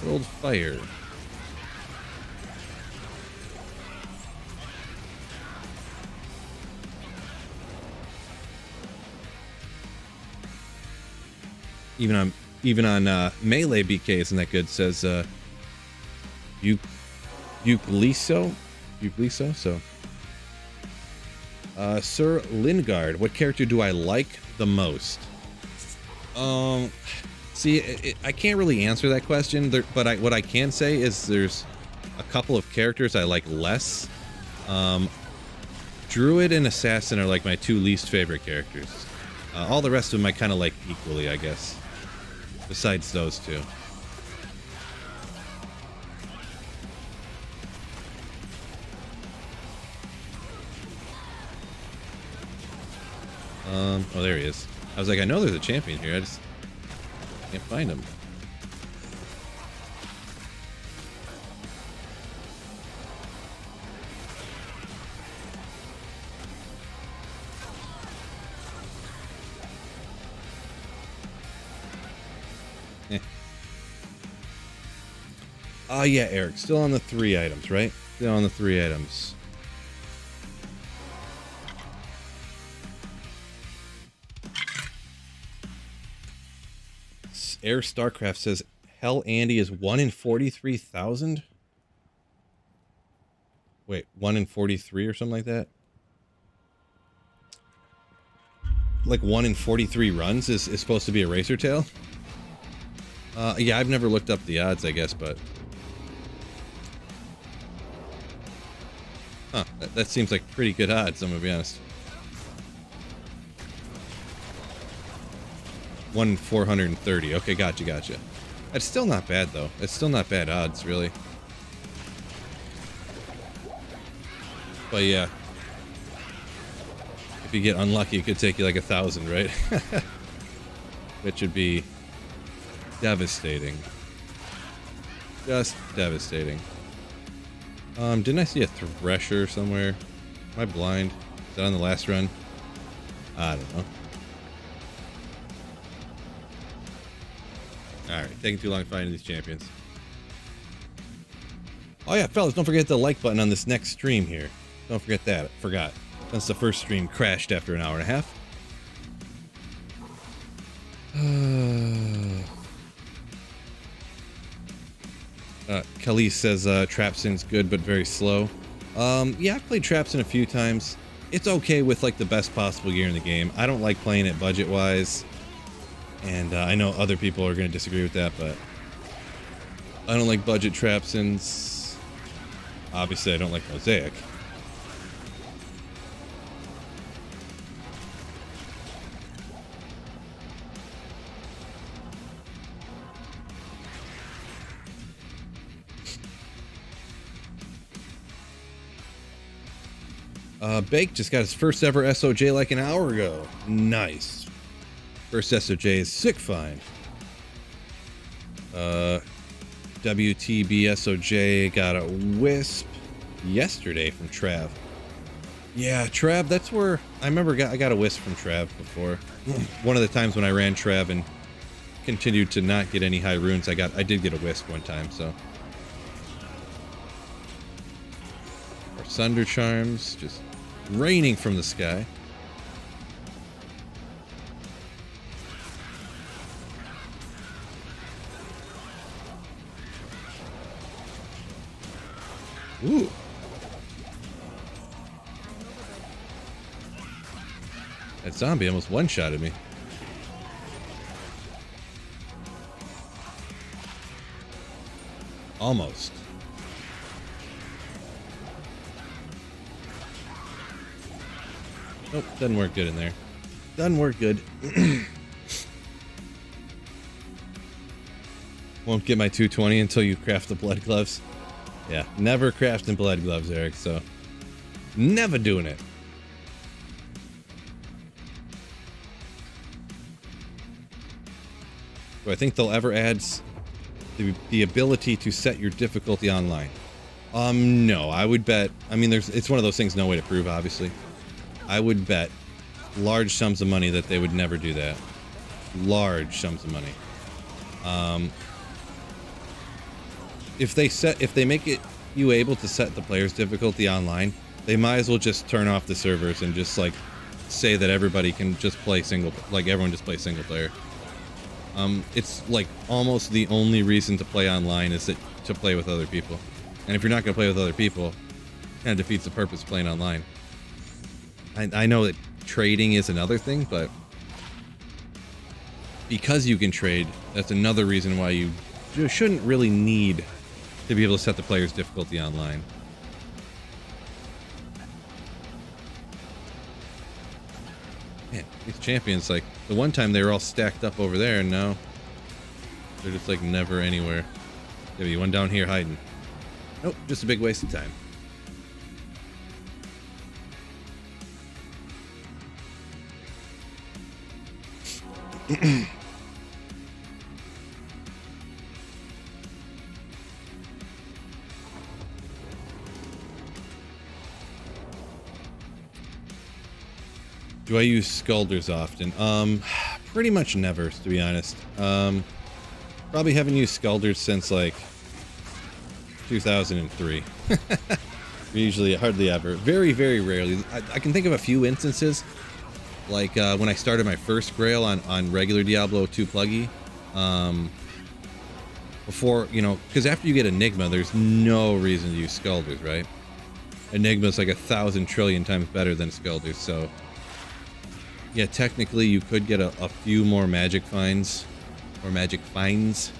Good old fire. Even on melee BK isn't that good, says Eucliso, so Sir Lingard, what character do I like the most? See, I can't really answer that question, but what I can say is there's a couple of characters I like less. Druid and Assassin are like my two least favorite characters. All the rest of them I kind of like equally, I guess. Besides those two. Oh, there he is. I was like, I know there's a champion here. I just can't find him. Oh, yeah, Eric. Still on the 3 items, right? Still on the 3 items. Air StarCraft says Hell Andy is 1 in 43,000? Wait, 1 in 43 or something like that? like 1 in 43 runs is supposed to be a racer tail. Yeah, I've never looked up the odds, I guess, but huh, that seems like pretty good odds, I'm gonna be honest. 1 in 430. Okay, gotcha. That's still not bad though. It's still not bad odds, really. But yeah, if you get unlucky, it could take you like 1,000, right? Which would be devastating. Just devastating. Didn't I see a Thresher somewhere? Am I blind? Is that on the last run? I don't know. Alright, taking too long finding these champions. Oh yeah, fellas, don't forget the like button on this next stream here. Don't forget that. I forgot. Since the first stream crashed after an hour and a half. Khalees says Trapsin's good but very slow. Yeah, I've played Trapsin a few times. It's okay with like the best possible gear in the game. I don't like playing it budget-wise. And I know other people are going to disagree with that, but I don't like budget Trapsins. Obviously, I don't like Mosaic. Bake just got his first ever SOJ like an hour ago. Nice. First SOJ is sick fine. WTB SOJ got a Wisp yesterday from Trav. Yeah, Trav, that's where I remember I got a Wisp from Trav before. One of the times when I ran Trav and continued to not get any high runes, I did get a Wisp one time, so. Our Sunder Charms just raining from the sky. Ooh. That zombie almost one-shotted me. Almost. Nope, doesn't work good in there. Doesn't work good. Won't get my 220 until you craft the blood gloves. Yeah, never crafting blood gloves, Eric, so never doing it. Do I think they'll ever add the ability to set your difficulty online? No, I would bet. I mean, it's one of those things, no way to prove, obviously. I would bet large sums of money that they would never do that. Large sums of money. If they make it you able to set the player's difficulty online, they might as well just turn off the servers and just like say that everybody can just play everyone just play single player. It's like almost the only reason to play online is to play with other people. And if you're not going to play with other people, it kind of defeats the purpose of playing online. I know that trading is another thing, but because you can trade, that's another reason why you shouldn't really need to be able to set the player's difficulty online. Man, these champions, like, the one time they were all stacked up over there, and now they're just, like, never anywhere. There'll be one down here hiding. Nope, just a big waste of time. Do I use Skulders often? Pretty much never, to be honest. Probably haven't used Skulders since like 2003. Usually, hardly ever. Very, very rarely. I can think of a few instances, like when I started my first Grail on regular Diablo 2 pluggy. Before, you know, because after you get Enigma, there's no reason to use Skulders, right? Enigma's like 1,000 trillion times better than Skulders, so Yeah, technically you could get a few more magic finds or magic finds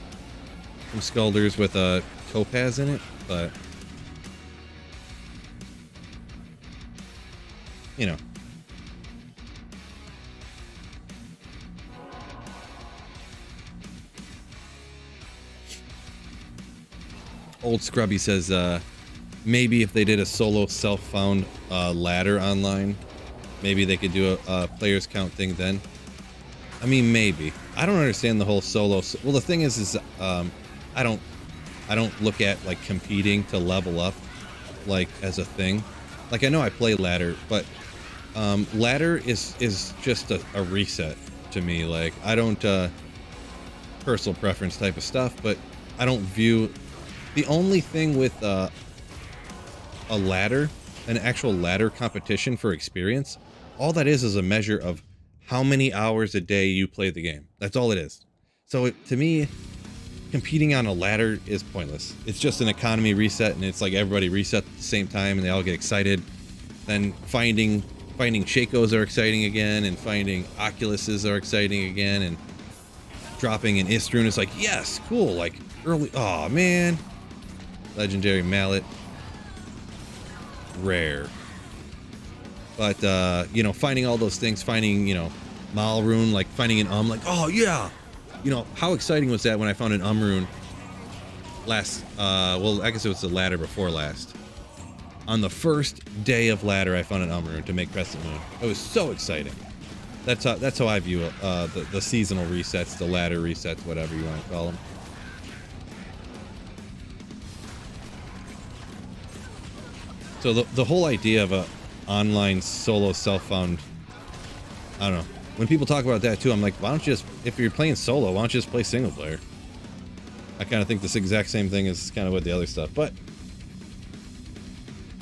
from Skulders with a topaz in it, but you know. Old Scrubby says, maybe if they did a solo self-found ladder online, maybe they could do a players count thing then. I mean, maybe. I don't understand the whole solo. Well, the thing is I don't look at like competing to level up like as a thing. Like I know I play ladder, but ladder is just a reset to me. Like I don't personal preference type of stuff, but I don't view the only thing with a ladder, an actual ladder competition for experience. All that is a measure of how many hours a day you play the game. That's all it is. So to me, competing on a ladder is pointless. It's just an economy reset, and it's like everybody reset at the same time and they all get excited. Then finding Shakos are exciting again, and finding Oculuses are exciting again, and dropping an Istrune is like, yes, cool, like early, oh man. Legendary mallet. Rare. But you know, finding all those things, finding, you know, Rune, like finding an like, oh yeah. You know, how exciting was that when I found an rune last, well, I guess it was the ladder before last. On the first day of ladder, I found an rune to make Crescent Moon. It was so exciting. That's how I view it, the seasonal resets, the ladder resets, whatever you want to call them. So the whole idea of a online solo self-found, I don't know. When people talk about that too, I'm like, why don't you just, if you're playing solo, why don't you just play single player? I kind of think this exact same thing is kind of with the other stuff, but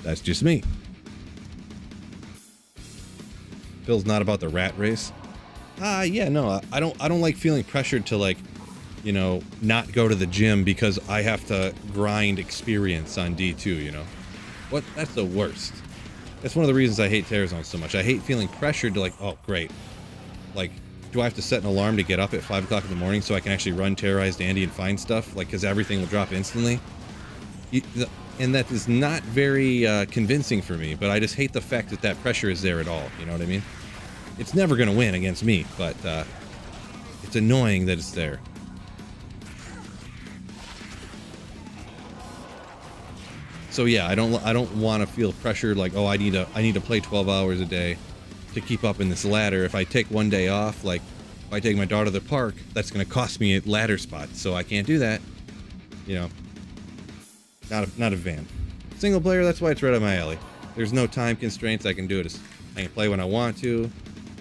that's just me. Phil's not about the rat race. Yeah, no, I don't like feeling pressured to, like, you know, not go to the gym because I have to grind experience on D2, you know? What? That's the worst. That's one of the reasons I hate Terrazone so much. I hate feeling pressured to, like, oh, great. Like, do I have to set an alarm to get up at 5 o'clock in the morning so I can actually run Terrorized Andy and find stuff? Like, because everything will drop instantly? And that is not very convincing for me, but I just hate the fact that that pressure is there at all. You know what I mean? It's never going to win against me, but it's annoying that it's there. So yeah, I don't want to feel pressured like, oh, I need to play 12 hours a day to keep up in this ladder. If I take one day off, like if I take my daughter to the park, that's going to cost me a ladder spot, so I can't do that. You know, not a fan. Single player, that's why it's right up my alley. There's no time constraints. I can do it. I can play when I want to.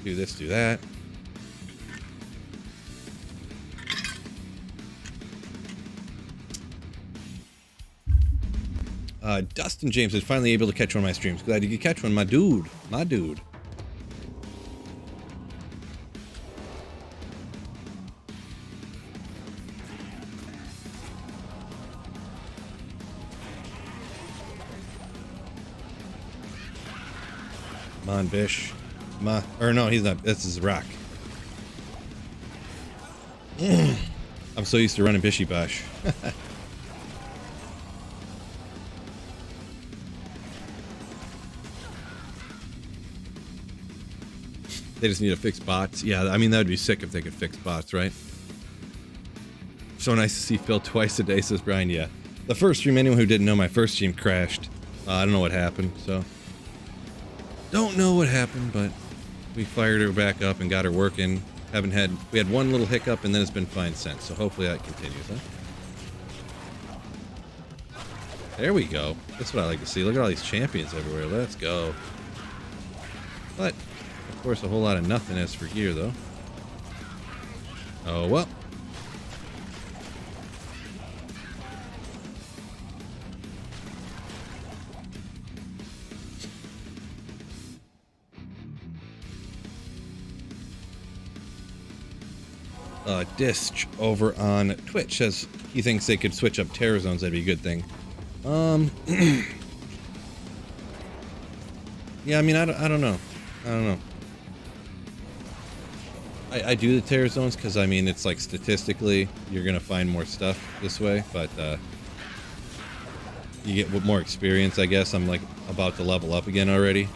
Do this, do that. Dustin James is finally able to catch one of my streams. Glad you could catch one, my dude. My dude. Come on, Bish. Or no, he's not. This is Rock. I'm so used to running Bishy Bosh. They just need to fix bots. Yeah, I mean, that would be sick if they could fix bots, right? So nice to see Phil twice a day, says Brian. Yeah. The first stream, anyone who didn't know, my first stream crashed. I don't know what happened, so. Don't know what happened, but we fired her back up and got her working. We had one little hiccup, and then it's been fine since, so hopefully that continues, huh? There we go. That's what I like to see. Look at all these champions everywhere. Let's go. But, of course, a whole lot of nothing as for gear, though. Oh, well. Disc over on Twitch says he thinks they could switch up terror zones. That'd be a good thing. Yeah, I mean, I don't know. I do the Terror Zones because, I mean, it's like statistically, you're going to find more stuff this way, but you get more experience, I guess. I'm like about to level up again already.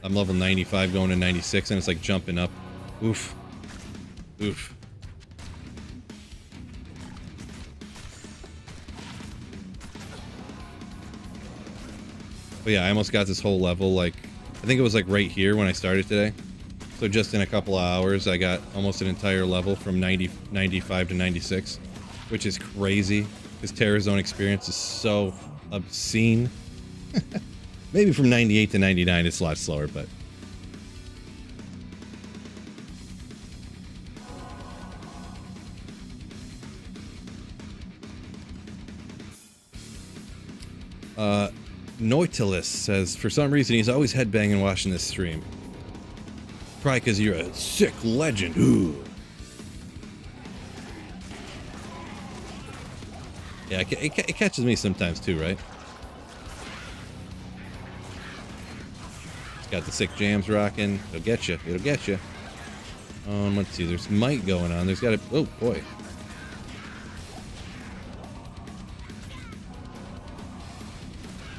I'm level 95 going to 96, and it's like jumping up. Oof. Oof. But yeah, I almost got this whole level, like, I think it was like right here when I started today. So just in a couple of hours, I got almost an entire level from 95 to 96, which is crazy, because Terror Zone experience is so obscene. Maybe from 98 to 99, it's a lot slower, but... Nautilus says, for some reason, he's always headbanging watching this stream. Probably because you're a sick legend. Ooh. Yeah, it catches me sometimes too, right? It's got the sick jams rocking. It'll get you. It'll get you. Let's see. There's might going on. There's got a... Oh, boy.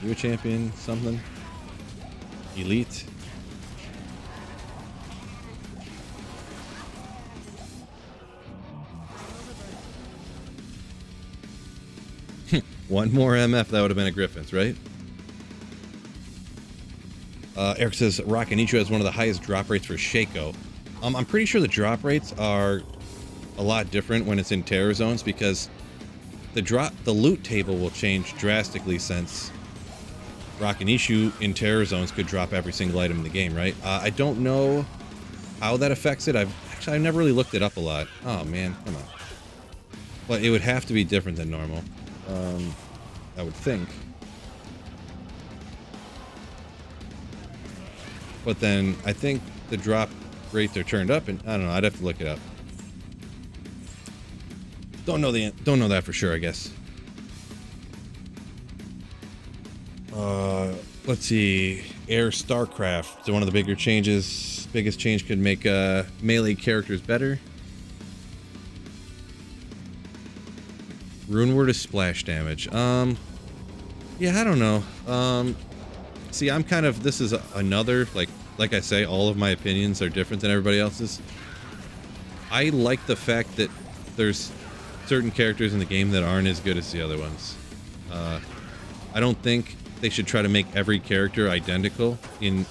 You a champion? Something? Elite? One more MF, that would have been a Griffin's, right? Eric says, Rock and Icho has one of the highest drop rates for Shaco. I'm pretty sure the drop rates are a lot different when it's in Terror Zones, because the loot table will change drastically, since Rock and Ishu in Terror Zones could drop every single item in the game, right? I don't know how that affects it. I've never really looked it up a lot. Oh man, come on. But it would have to be different than normal. I would think. But then I think the drop rates are turned up, and I don't know. I'd have to look it up. Don't know that for sure, I guess. Let's see. Air Starcraft. So one of the bigger changes. Biggest change could make melee characters better. Rune word is splash damage. Yeah, I don't know. See, I'm kind of, this is another, like I say, all of my opinions are different than everybody else's. I like the fact that there's certain characters in the game that aren't as good as the other ones. I don't think they should try to make every character identical in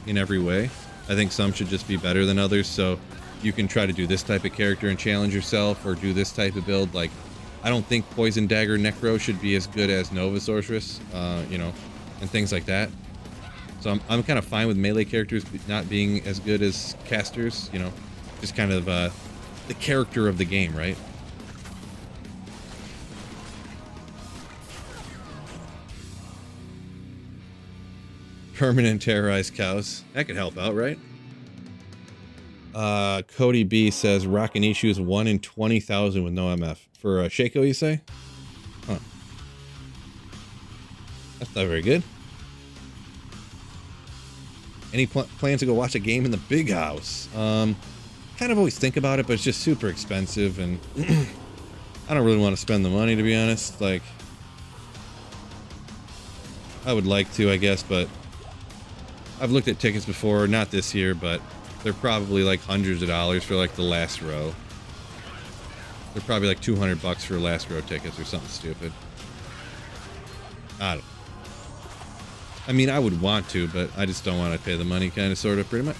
every way. I think some should just be better than others, so you can try to do this type of character and challenge yourself, or do this type of build. Like, I don't think Poison Dagger Necro should be as good as Nova Sorceress, you know, and things like that. So I'm kind of fine with melee characters not being as good as casters, you know, just kind of the character of the game, right? Permanent terrorized cows. That could help out, right? Cody B says Rockin' Ishu is 1 in 20,000 with no MF. For Shaco, you say? Huh. That's not very good. Any plans to go watch a game in the big house? Kind of always think about it, but it's just super expensive, and I don't really want to spend the money, to be honest. Like, I would like to, I guess, but I've looked at tickets before, not this year, but they're probably like hundreds of dollars for like the last row. They're probably like $200 for last row tickets or something stupid. I don't know. I mean, I would want to, but I just don't want to pay the money, kind of, sort of, pretty much.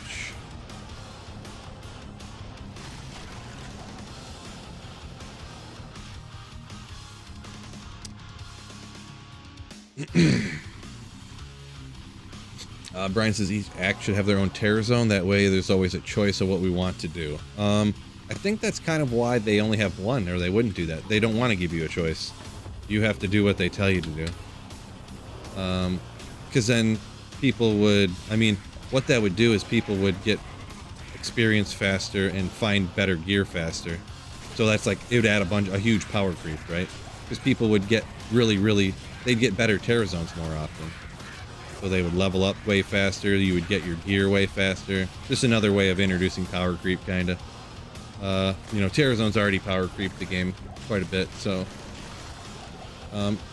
Brian says each act should have their own terror zone. That way there's always a choice of what we want to do. I think that's kind of why they only have one, or they wouldn't do that. They don't want to give you a choice. You have to do what they tell you to do. Because then people would, I mean, what that would do is people would get experience faster and find better gear faster. So that's like, it would add a huge power creep, right? Because people would get they'd get better terror zones more often. So they would level up way faster, you would get your gear way faster. Just another way of introducing power creep, kinda. You know, Terror Zone's already power creeped the game quite a bit, so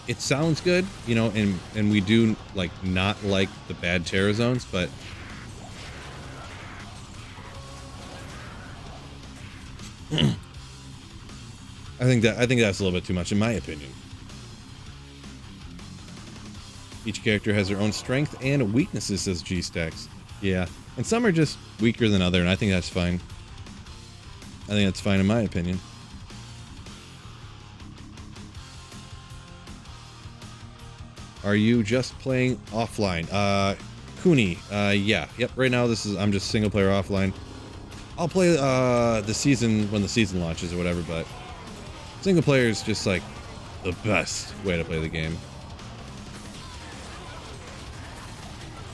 it sounds good, you know, and we do like not like the bad Terror Zones, but I think that's a little bit too much in my opinion. Each character has their own strength and weaknesses, says G-Stacks. Yeah, and some are just weaker than other, and I think that's fine. I think that's fine in my opinion. Are you just playing offline? Cooney, yeah. Yep, right now I'm just single player offline. I'll play the season when the season launches or whatever, but single player is just like the best way to play the game.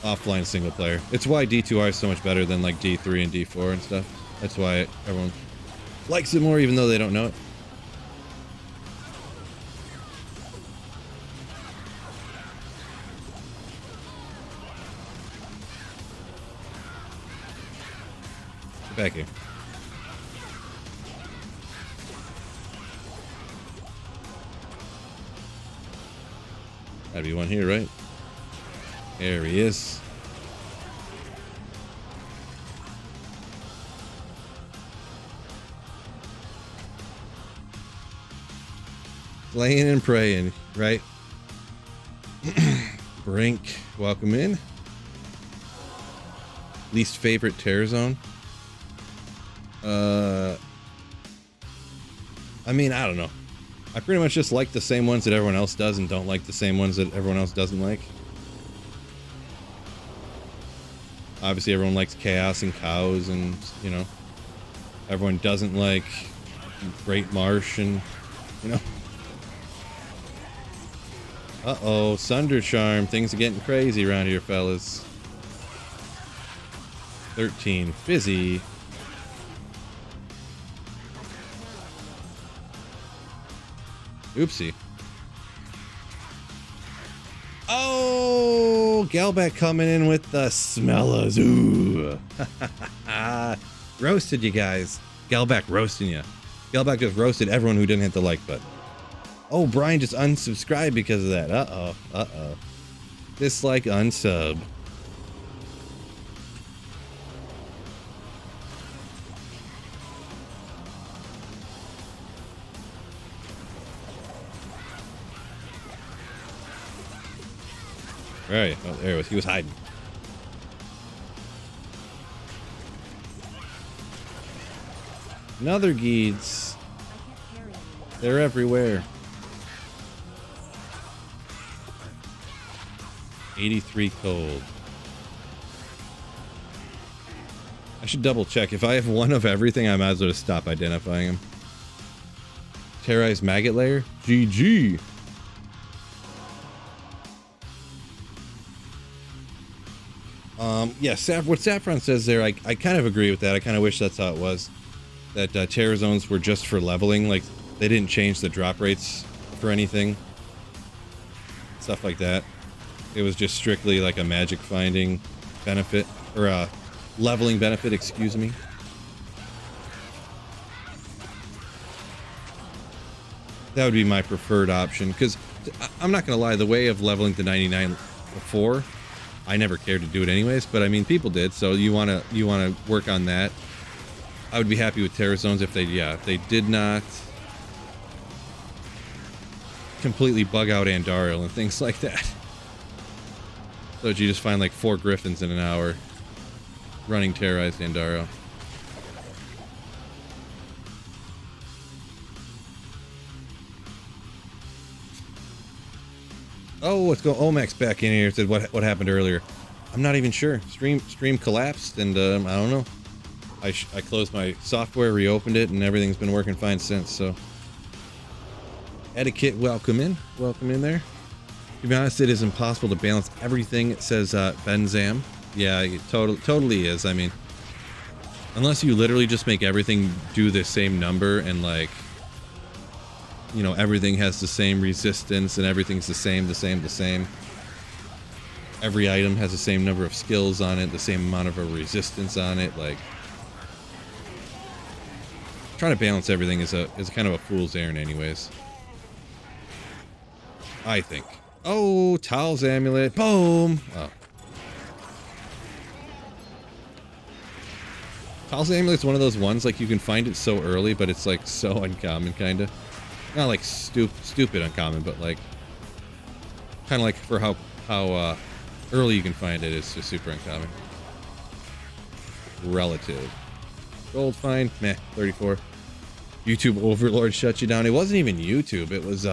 Offline single player. It's why D2R is so much better than like D3 and D4 and stuff. That's why everyone likes it more even though they don't know it. Get back here. Gotta be one here, right? There he is. Playing and praying, right? Brink, welcome in. Least favorite Terror Zone? I mean, I don't know. I pretty much just like the same ones that everyone else does and don't like the same ones that everyone else doesn't like. Obviously, everyone likes chaos and cows, and, you know, everyone doesn't like Great Marsh, and, you know. Uh-oh, Sunder Charm. Things are getting crazy around here, fellas. 13, Fizzy. Oopsie. Oh, Galback coming in with the smellers. Ooh. Roasted you guys. Galback roasting you. Galback just roasted everyone who didn't hit the like button. Oh, Brian just unsubscribed because of that. Uh-oh. Uh-oh. Dislike, unsub. Right. Oh, there he was. He was hiding. Another Geeds. They're everywhere. 83 cold. I should double check. If I have one of everything, I might as well just stop identifying him. Terrorize Maggot Layer? GG. Yeah, what Saffron says there, I kind of agree with that. I kind of wish that's how it was. That Terror Zones were just for leveling. Like, they didn't change the drop rates for anything. Stuff like that. It was just strictly like a magic finding benefit. Or a leveling benefit, excuse me. That would be my preferred option. Because, I'm not going to lie, the way of leveling to 99 before, I never cared to do it anyways, but I mean, people did, so you wanna work on that. I would be happy with Terror Zones if they did not completely bug out Andariel and things like that. So you just find like 4 Griffins in an hour running Terrorized Andariel. Oh, let's go. Omax back in here. Said what happened earlier. I'm not even sure. Stream collapsed, and I don't know. I closed my software, reopened it, and everything's been working fine since. So, Etiquette, welcome in there. To be honest, it is impossible to balance everything. Says Benzam. Yeah, it totally is. I mean, unless you literally just make everything do the same number and like, you know, everything has the same resistance and everything's the same. Every item has the same number of skills on it, the same amount of a resistance on it. Like, Trying to balance everything is kind of a fool's errand anyways. I think. Oh, Tal's amulet. Boom. Oh. Tal's amulet's one of those ones, like, you can find it so early, but it's, like, so uncommon, kind of. Not, like, stupid uncommon, but, like, kind of like for how early you can find it, it's just super uncommon. Relative. Gold find, meh, 34. YouTube Overlord shut you down. It wasn't even YouTube, it was,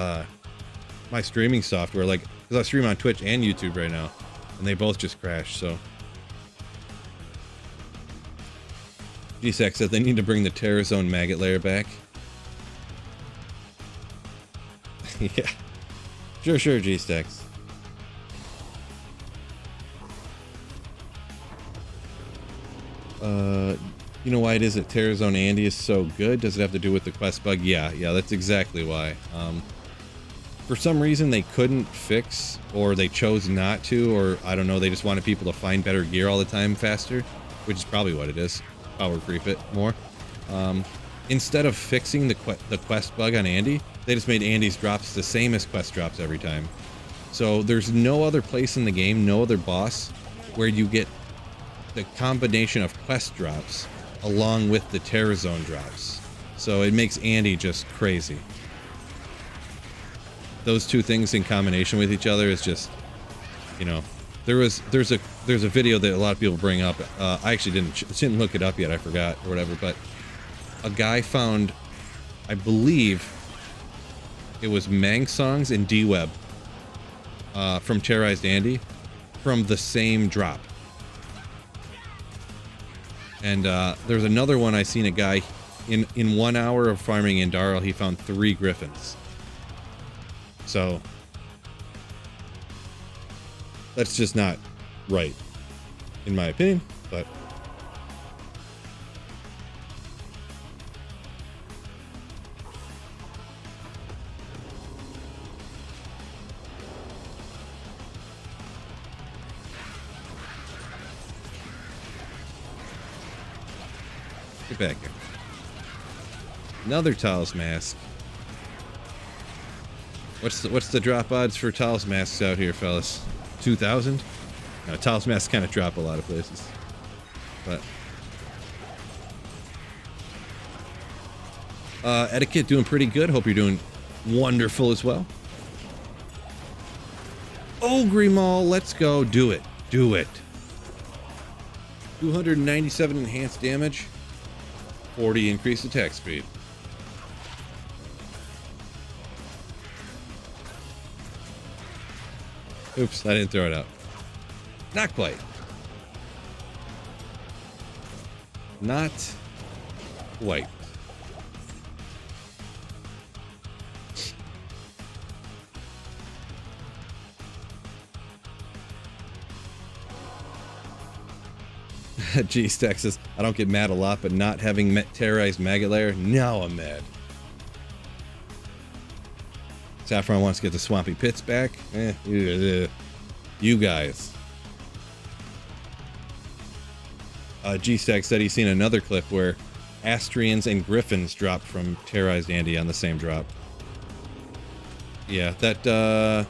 my streaming software, like, because I stream on Twitch and YouTube right now, and they both just crashed, so. GSEC said they need to bring the Terror Zone maggot layer back. Yeah. Sure, GSTEX. You know why it is that Terror Zone Andy is so good? Does it have to do with the quest bug? Yeah, that's exactly why. For some reason they couldn't fix, or they chose not to, or I don't know, they just wanted people to find better gear all the time faster, which is probably what it is. Power creep it more. Instead of fixing the quest bug on Andy, they just made Andy's drops the same as quest drops every time. So there's no other place in the game, no other boss, where you get the combination of quest drops along with the Terror Zone drops. So it makes Andy just crazy. Those two things in combination with each other is just, you know, there's a video that a lot of people bring up. I actually didn't look it up yet, I forgot or whatever, but a guy found, I believe it was Mang songs and D-Web from Terrorized Andy from the same drop. And there's another one I seen a guy in 1 hour of farming in Darl, he found 3 griffins. So that's just not right, in my opinion, but get back here. Another Tal's mask. What's the drop odds for Tal's masks out here, fellas? 2,000? No, Tal's masks kind of drop a lot of places. But Etiquette doing pretty good. Hope you're doing wonderful as well. Oh, Grimal, let's go. Do it. Do it. 297 enhanced damage. 40 increased attack speed. Oops, I didn't throw it out. Not quite. Not quite. Geez, Texas, I don't get mad a lot, but not having terrorized maggot layer, now I'm mad. Saffron wants to get the Swampy Pits back. You guys. G-Stack said he's seen another clip where Astrians and Griffins dropped from Terrorized Andy on the same drop. Yeah, that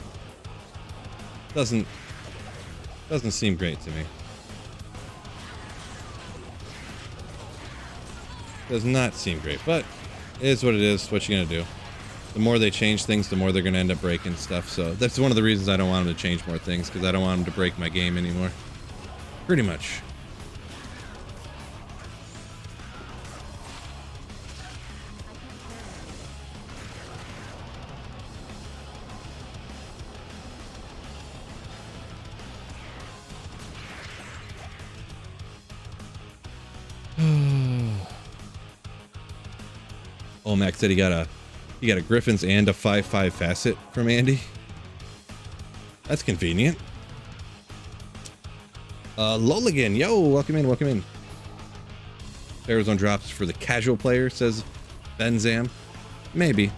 doesn't seem great to me. Does not seem great, but it is what it is. What you gonna do? The more they change things, the more they're gonna end up breaking stuff. So that's one of the reasons I don't want them to change more things, because I don't want them to break my game anymore. Pretty much. Oh, Max said he got a Griffins and a 5/5 facet from Andy. That's convenient. Loligan, yo, welcome in, welcome in. Arizona drops for the casual player, says Benzam. Maybe.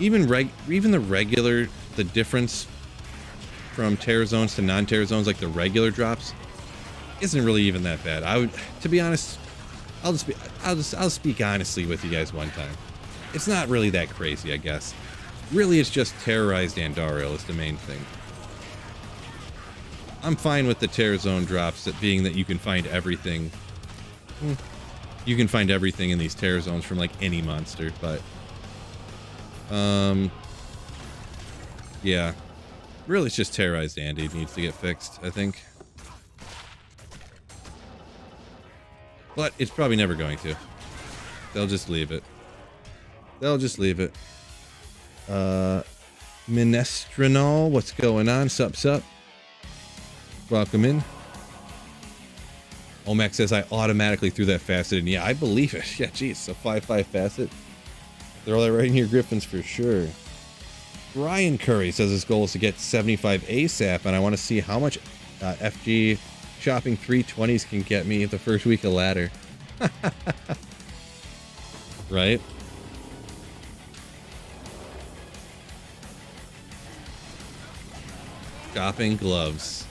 Even the regular, the difference from Terror Zones to non-Terror Zones, like the regular drops, isn't really even that bad. To be honest, I'll speak honestly with you guys one time. It's not really that crazy, I guess. Really, it's just terrorized Andariel is the main thing. I'm fine with the Terror Zone drops, that being that you can find everything. You can find everything in these Terror Zones from like any monster, but yeah. Really, it's just terrorized Andy needs to get fixed, I think. But it's probably never going to. They'll just leave it. They'll just leave it. Minestrinol, what's going on? Sup? Welcome in. Omac says I automatically threw that facet in. Yeah, I believe it. Yeah, geez, so 5/5 facet. They're all that right in your Griffins for sure. Brian Curry says his goal is to get 75 ASAP, and I want to see how much FG shopping 320s can get me the first week of ladder. Right? Shopping gloves.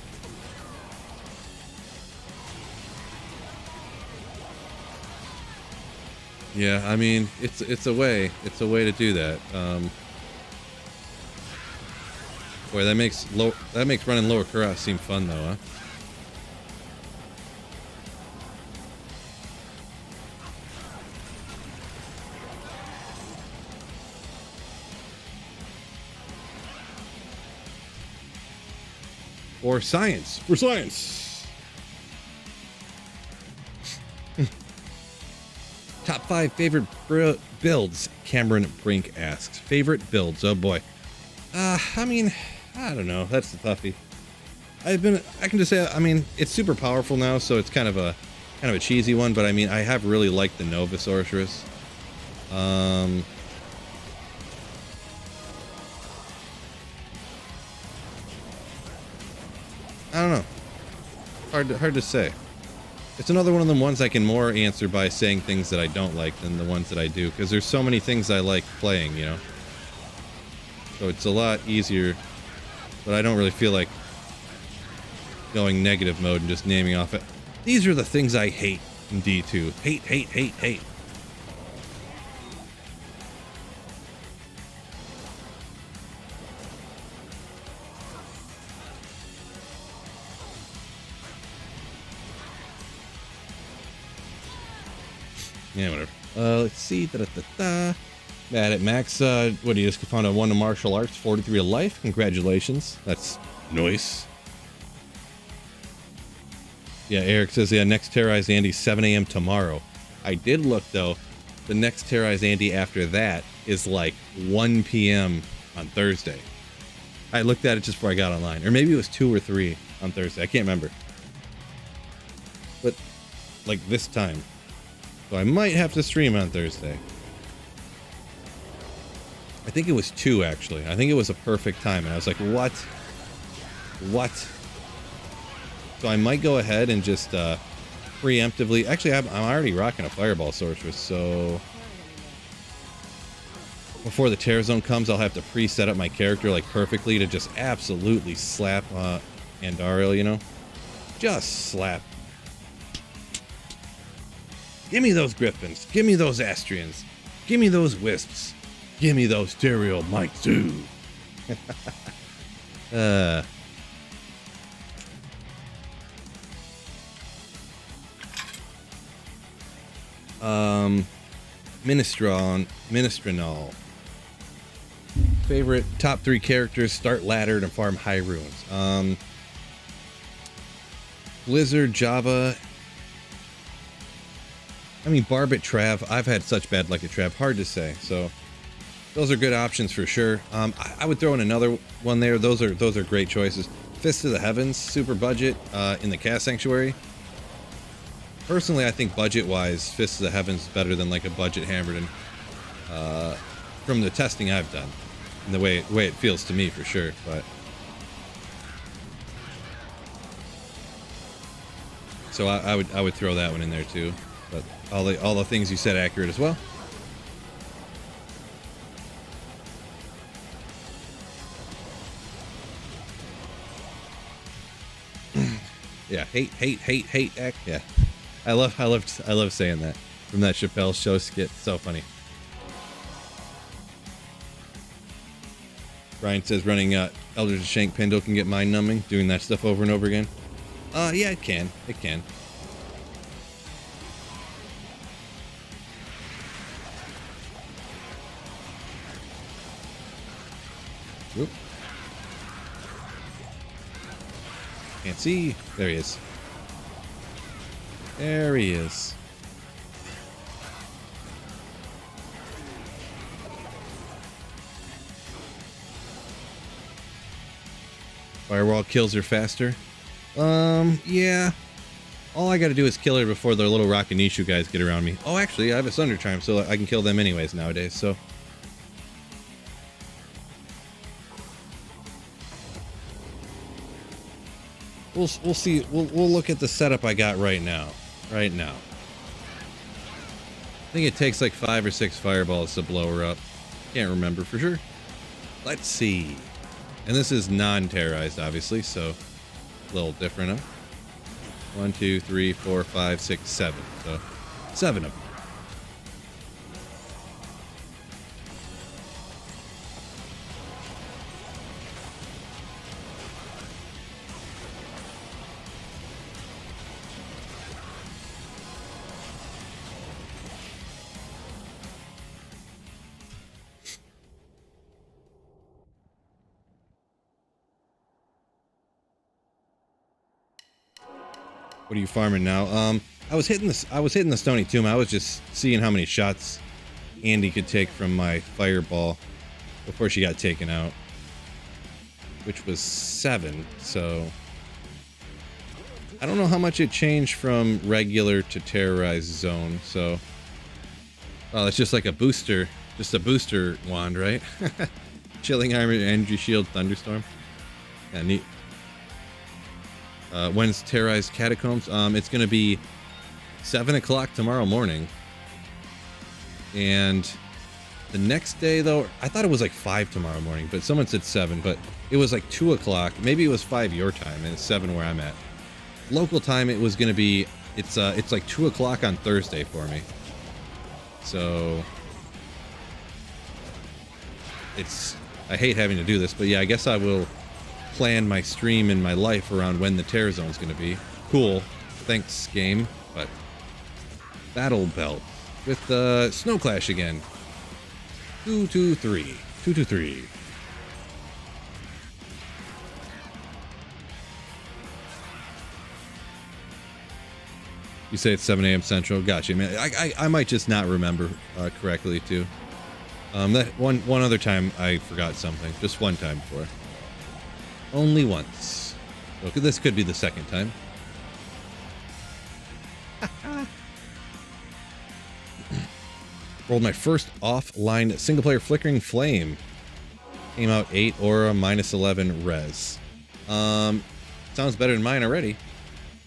Yeah, I mean, it's a way to do that. Boy, that makes running lower Kuras seem fun though, huh? For science. Top 5 favorite builds, Cameron Brink asks. Favorite builds, oh boy. I mean, I don't know, that's the toughie. I can just say, I mean, it's super powerful now, so it's kind of a cheesy one, but I mean, I have really liked the Nova Sorceress. I don't know. Hard to say. It's another one of them ones I can more answer by saying things that I don't like than the ones that I do, because there's so many things I like playing, you know? So it's a lot easier, but I don't really feel like going negative mode and just naming off it. These are the things I hate in D2. Hate. Yeah, whatever. Let's see. Mad at Max. What do you just found a 1 to martial arts, 43 of life? Congratulations. That's nice. Yeah, Eric says, yeah, next Terrorize Andy, 7 a.m. tomorrow. I did look, though. The next Terrorize Andy after that is like 1 p.m. on Thursday. I looked at it just before I got online. Or maybe it was 2 or 3 on Thursday. I can't remember. But, like, this time. So I might have to stream on Thursday. I think it was 2, actually. I think it was a perfect time. And I was like, what? So I might go ahead and just preemptively... Actually, I'm already rocking a Fireball Sorceress, so... Before the Terror Zone comes, I'll have to pre-set up my character, like, perfectly to just absolutely slap Andariel, you know? Just slap. Give me those Griffins. Give me those Astrians. Give me those Wisps. Give me those Teriel Mike too. Ministrinol. Favorite top 3 characters, start ladder and farm high runes. Blizzard, Java. I mean, Barbet, Trav. I've had such bad luck at Trav. Hard to say. So those are good options for sure. I would throw in another one there. Those are great choices. Fist of the Heavens, super budget in the Cast Sanctuary. Personally, I think budget-wise, Fist of the Heavens is better than like a budget Hammerton. From the testing I've done, and the way it feels to me for sure. But so I would throw that one in there too. But all the things you said accurate as well. Yeah, hate. Yeah. I love saying that from that Chappelle Show skit. So funny. Brian says running Eldritch Shank Pendle can get mind numbing, doing that stuff over and over again. Yeah, it can. It can. Whoop. Can't see. There he is. There he is. Firewall kills her faster. Yeah. All I gotta do is kill her before the little Rakanishu guys get around me. Oh, actually, I have a Sunder Charm, so I can kill them anyways nowadays, so. We'll see. We'll look at the setup I got right now. Right now. I think it takes like 5 or 6 fireballs to blow her up. Can't remember for sure. Let's see. And this is non-terrorized, obviously, so a little different. 1, 2, 3, 4, 5, 6, 7. So 7 of them. What are you farming now? I was hitting the Stony Tomb. I was just seeing how many shots Andy could take from my fireball before she got taken out, which was 7. So I don't know how much it changed from regular to terrorized zone. So, well, it's just like a booster wand, right? Chilling armor, energy shield, thunderstorm. Yeah, neat. When's terrorized catacombs? It's going to be 7 o'clock tomorrow morning. And the next day, though, I thought it was like 5 tomorrow morning, but someone said 7, but it was like 2 o'clock. Maybe it was 5 your time, and it's 7 where I'm at. Local time, it was going to be, it's like 2 o'clock on Thursday for me. So, I hate having to do this, but yeah, I guess I will plan my stream and my life around when the terror zone is going to be. Cool. Thanks, game. But battle belt with Snow Clash again. 223. 223. You say it's 7 a.m. Central. Gotcha, man. I might just not remember correctly too. That one other time I forgot something. Just one time before. Only once. So this could be the second time. Rolled my first offline single-player Flickering Flame. Came out 8 aura, minus 11 res. Sounds better than mine already.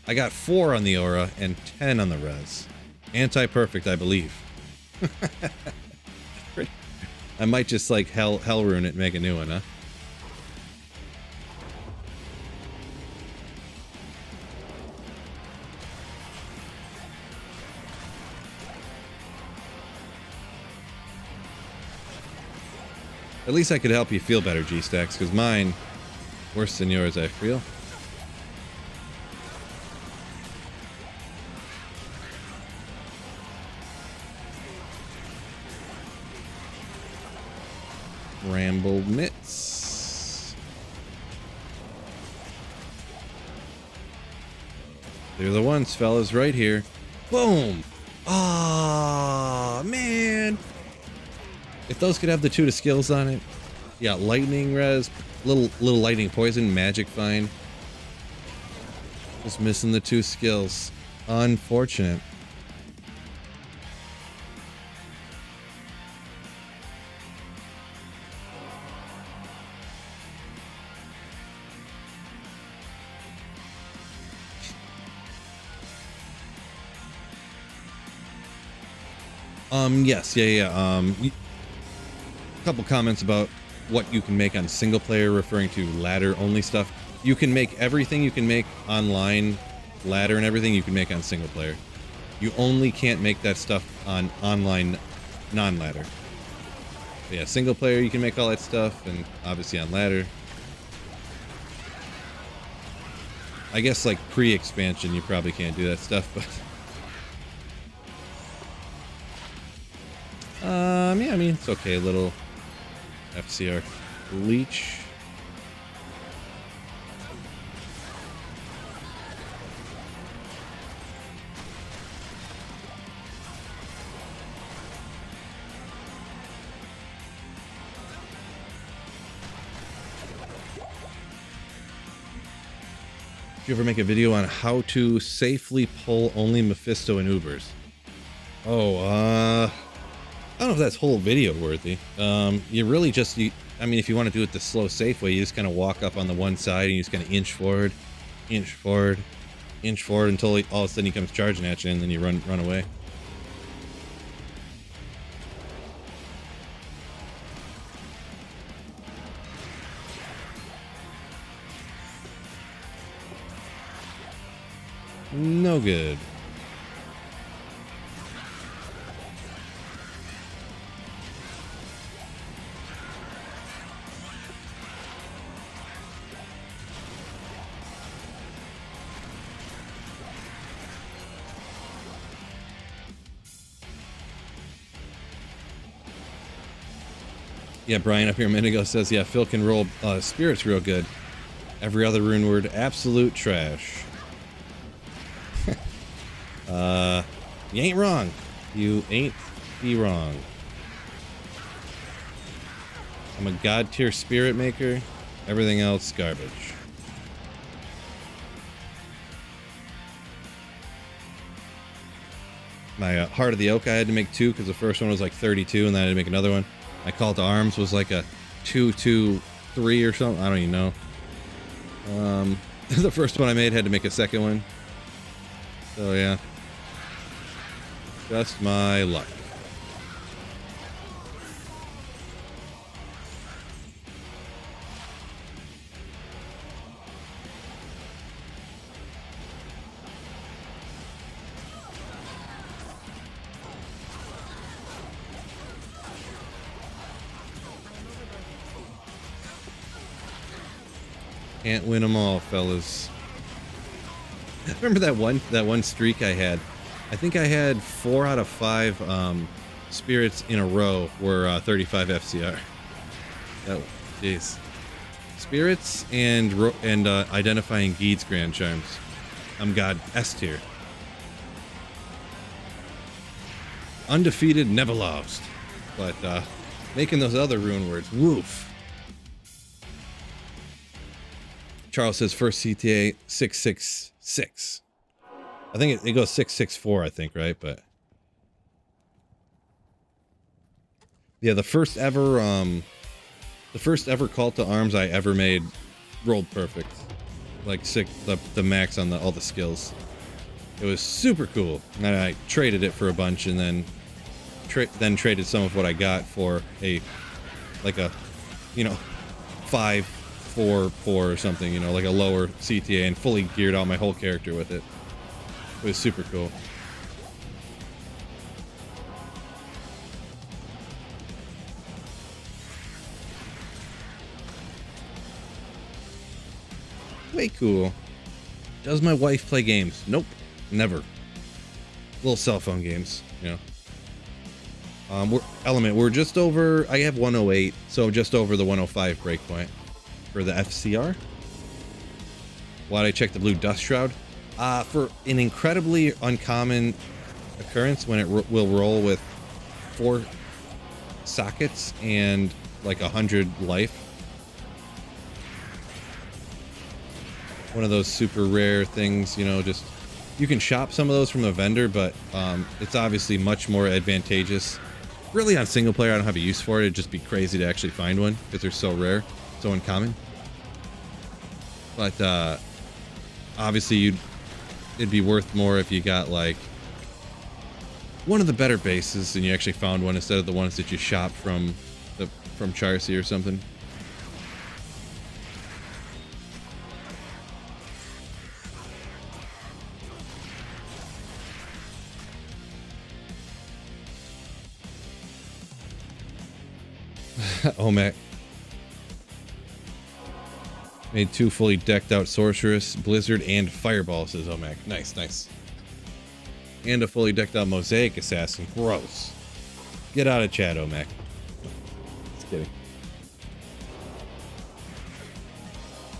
I got 4 on the aura and 10 on the res. Anti-perfect, I believe. I might just like hell rune it and make a new one, huh? At least I could help you feel better, G-Stacks, because mine, worse than yours, I feel. Ramble mitts. They're the ones, fellas, right here. Boom! Ah, man! If those could have the 2 to skills on it. Yeah, lightning res, little lightning poison, magic fine. Just missing the 2 skills. Unfortunate. Yes, yeah. Couple comments about what you can make on single player, referring to ladder only stuff. You can make everything you can make online, ladder and everything you can make on single player. You only can't make that stuff on online non-ladder. But yeah, single player you can make all that stuff, and obviously on ladder. I guess like pre-expansion you probably can't do that stuff, but yeah, I mean it's okay. A little FCR leech. Did you ever make a video on how to safely pull only Mephisto and Ubers? Oh, I don't know if that's whole video worthy. You really just, I mean, if you want to do it the slow, safe way, you just kind of walk up on the one side and you just kind of inch forward, inch forward, inch forward until all of a sudden he comes charging at you, and then you run away. No good. Yeah, Brian up here a minute ago says, yeah, Phil can roll spirits real good. Every other rune word, absolute trash. You ain't wrong. You ain't be wrong. I'm a god tier spirit maker. Everything else garbage. My Heart of the Oak I had to make 2 because the first one was like 32, and then I had to make another one. My Call to Arms was like a 2-2-3 or something. I don't even know. The first one I made had to make a second one. So yeah. Just my luck. Can't win them all, fellas. Remember that one streak I had? I think I had 4 out of 5 spirits in a row were 35 FCR. That, jeez. Spirits and identifying Geed's Grand Charms. I'm God S tier. Undefeated, never lost. But making those other rune words, woof. Charles says first CTA 666. I think it goes 664, I think, right? But yeah, the first ever call to arms I ever made rolled perfect, like the max on all the skills. It was super cool, and I traded it for a bunch, and then traded some of what I got for a 5-4-4 or something, like a lower CTA, and fully geared out my whole character with it. It was super cool. Way cool. Does my wife play games? Nope. Never. Little cell phone games, We're just over, I have 108, so just over the 105 breakpoint for the FCR. Why'd I check the blue dust shroud? For an incredibly uncommon occurrence when it will roll with 4 sockets and like 100 life. One of those super rare things, just you can shop some of those from the vendor, but it's obviously much more advantageous. Really on single player, I don't have a use for it. It'd just be crazy to actually find one because they're so rare, so uncommon. But obviously it'd be worth more if you got like one of the better bases and you actually found one instead of the ones that you shop from Charcy or something. Omek. Made 2 fully decked out Sorceress, Blizzard, and Fireball, says Omek. Nice, nice. And a fully decked out Mosaic Assassin. Gross. Get out of chat, Omek. Just kidding.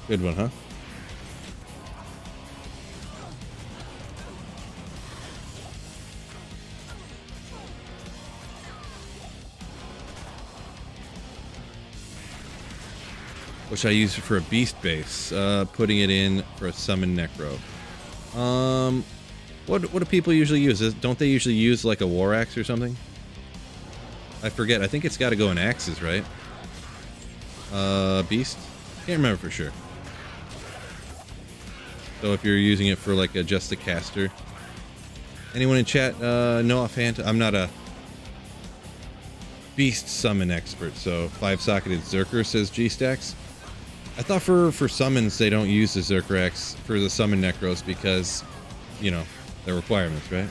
Good one, huh? Which I use for a beast base, putting it in for a summon necro. What do people usually use? Don't they usually use like a war axe or something? I forget. I think it's got to go in axes, right? Beast? Can't remember for sure. So if you're using it for like just a caster. Anyone in chat know offhand? I'm not a beast summon expert, so 5-socketed Zerker, says G-Stacks. I thought for summons they don't use the Zerker Axe for the summon necros because, you know, the requirements, right?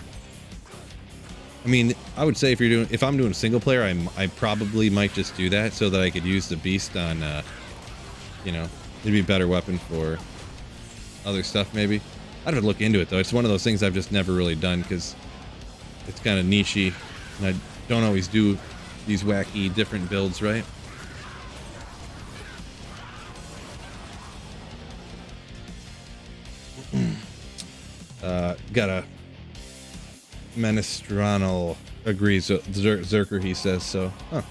I mean, I would say if I'm doing single player, I probably might just do that so that I could use the beast on, you know, it'd be a better weapon for other stuff maybe. I'd have to look into it though. It's one of those things I've just never really done because it's kind of nichey and I don't always do these wacky different builds, right? Got a Menestranal agrees with Zerker, he says so. Huh.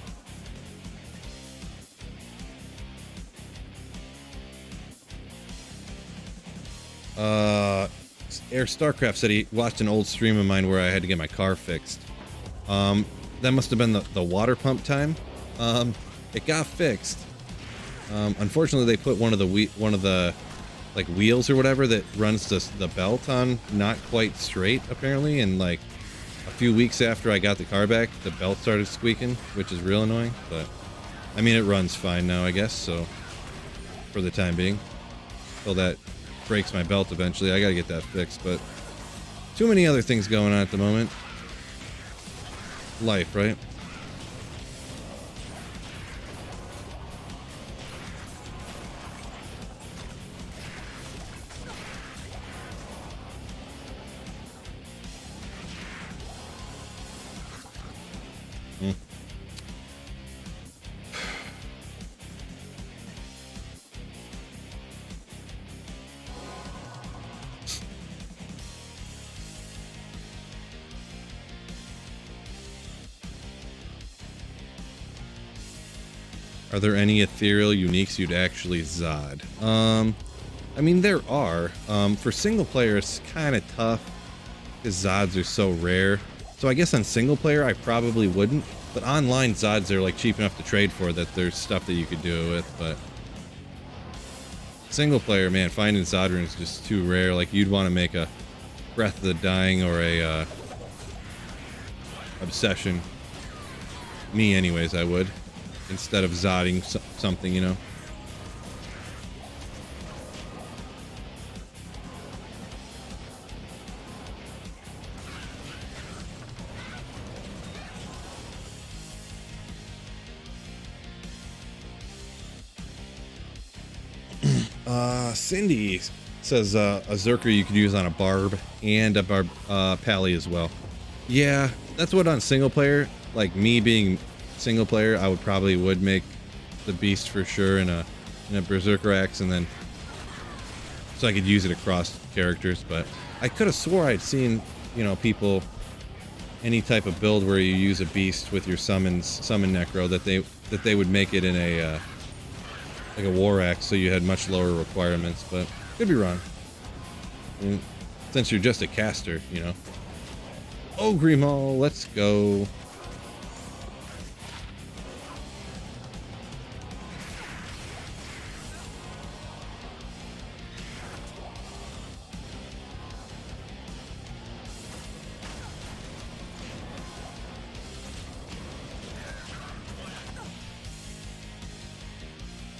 Air Starcraft said he watched an old stream of mine where I had to get my car fixed. That must have been the water pump time. It got fixed. Unfortunately, they put one of the like wheels or whatever that runs the belt on not quite straight apparently, and like a few weeks after I got the car back, the belt started squeaking, which is real annoying. But I mean, it runs fine now, I guess. So for the time being, till that breaks my belt eventually, I gotta get that fixed. But too many other things going on at the moment. Life, right? Are there any ethereal uniques you'd actually Zod? I mean, there are. For single player, it's kind of tough because Zods are so rare. So I guess on single player, I probably wouldn't. But online Zods are like cheap enough to trade for that there's stuff that you could do it with. But single player, man, finding Zod runes is just too rare. Like you'd want to make a Breath of the Dying or a Obsession. Me, anyways, I would. Instead of Zodding something, you know. Cindy says a Zerker you could use on a Barb and a Pally as well. Yeah, that's what on single player, like me being single player, I would make the beast for sure in a Berserker Axe, and then so I could use it across characters. But I could have swore I'd seen, you know, people any type of build where you use a beast with your summon necro that they would make it in a like a war axe, so you had much lower requirements. But could be wrong. I mean, since you're just a caster, you know. Oh, Grimaul, let's go.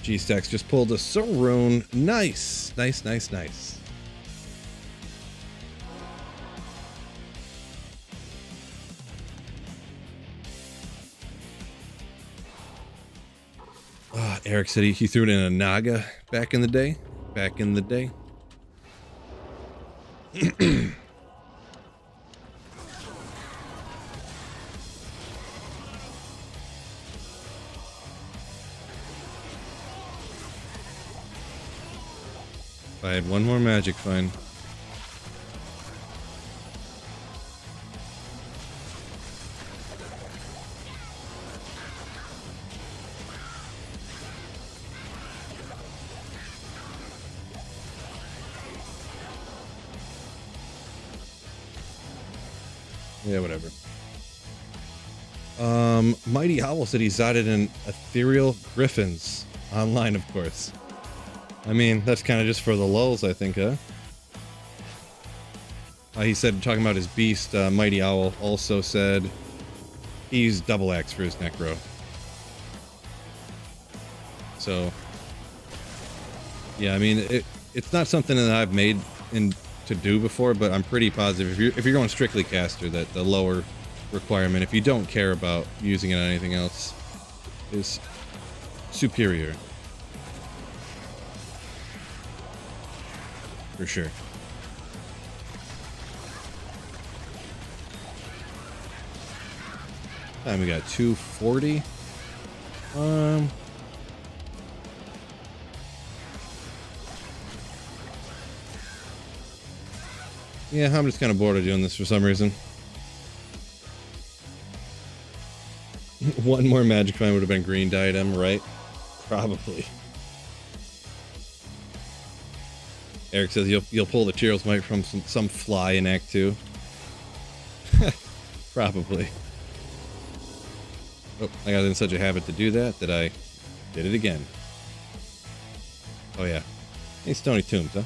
G-Stacks just pulled a Rune. Nice. Nice, nice, nice. Eric said he threw it in a Naga back in the day. Back in the day. If I had one more magic find. Yeah, whatever. Mighty Owl said he zotted in Ethereal Griffins. Online, of course. I mean, that's kind of just for the lulz, I think, huh? He said, talking about his beast, Mighty Owl also said he used double axe for his necro. So, yeah, I mean, it's not something that I've made to do before, but I'm pretty positive if you're going strictly caster, that the lower requirement, if you don't care about using it on anything else, is superior. For sure. Time we got 240. Yeah, I'm just kind of bored of doing this for some reason. One more magic find would have been green diadem, right? Probably. Eric says you'll pull the Cheerl's mic from some fly in Act 2. Probably. Oh, I got in such a habit to do that I did it again. Oh yeah. Hey, Stony Tombs, huh?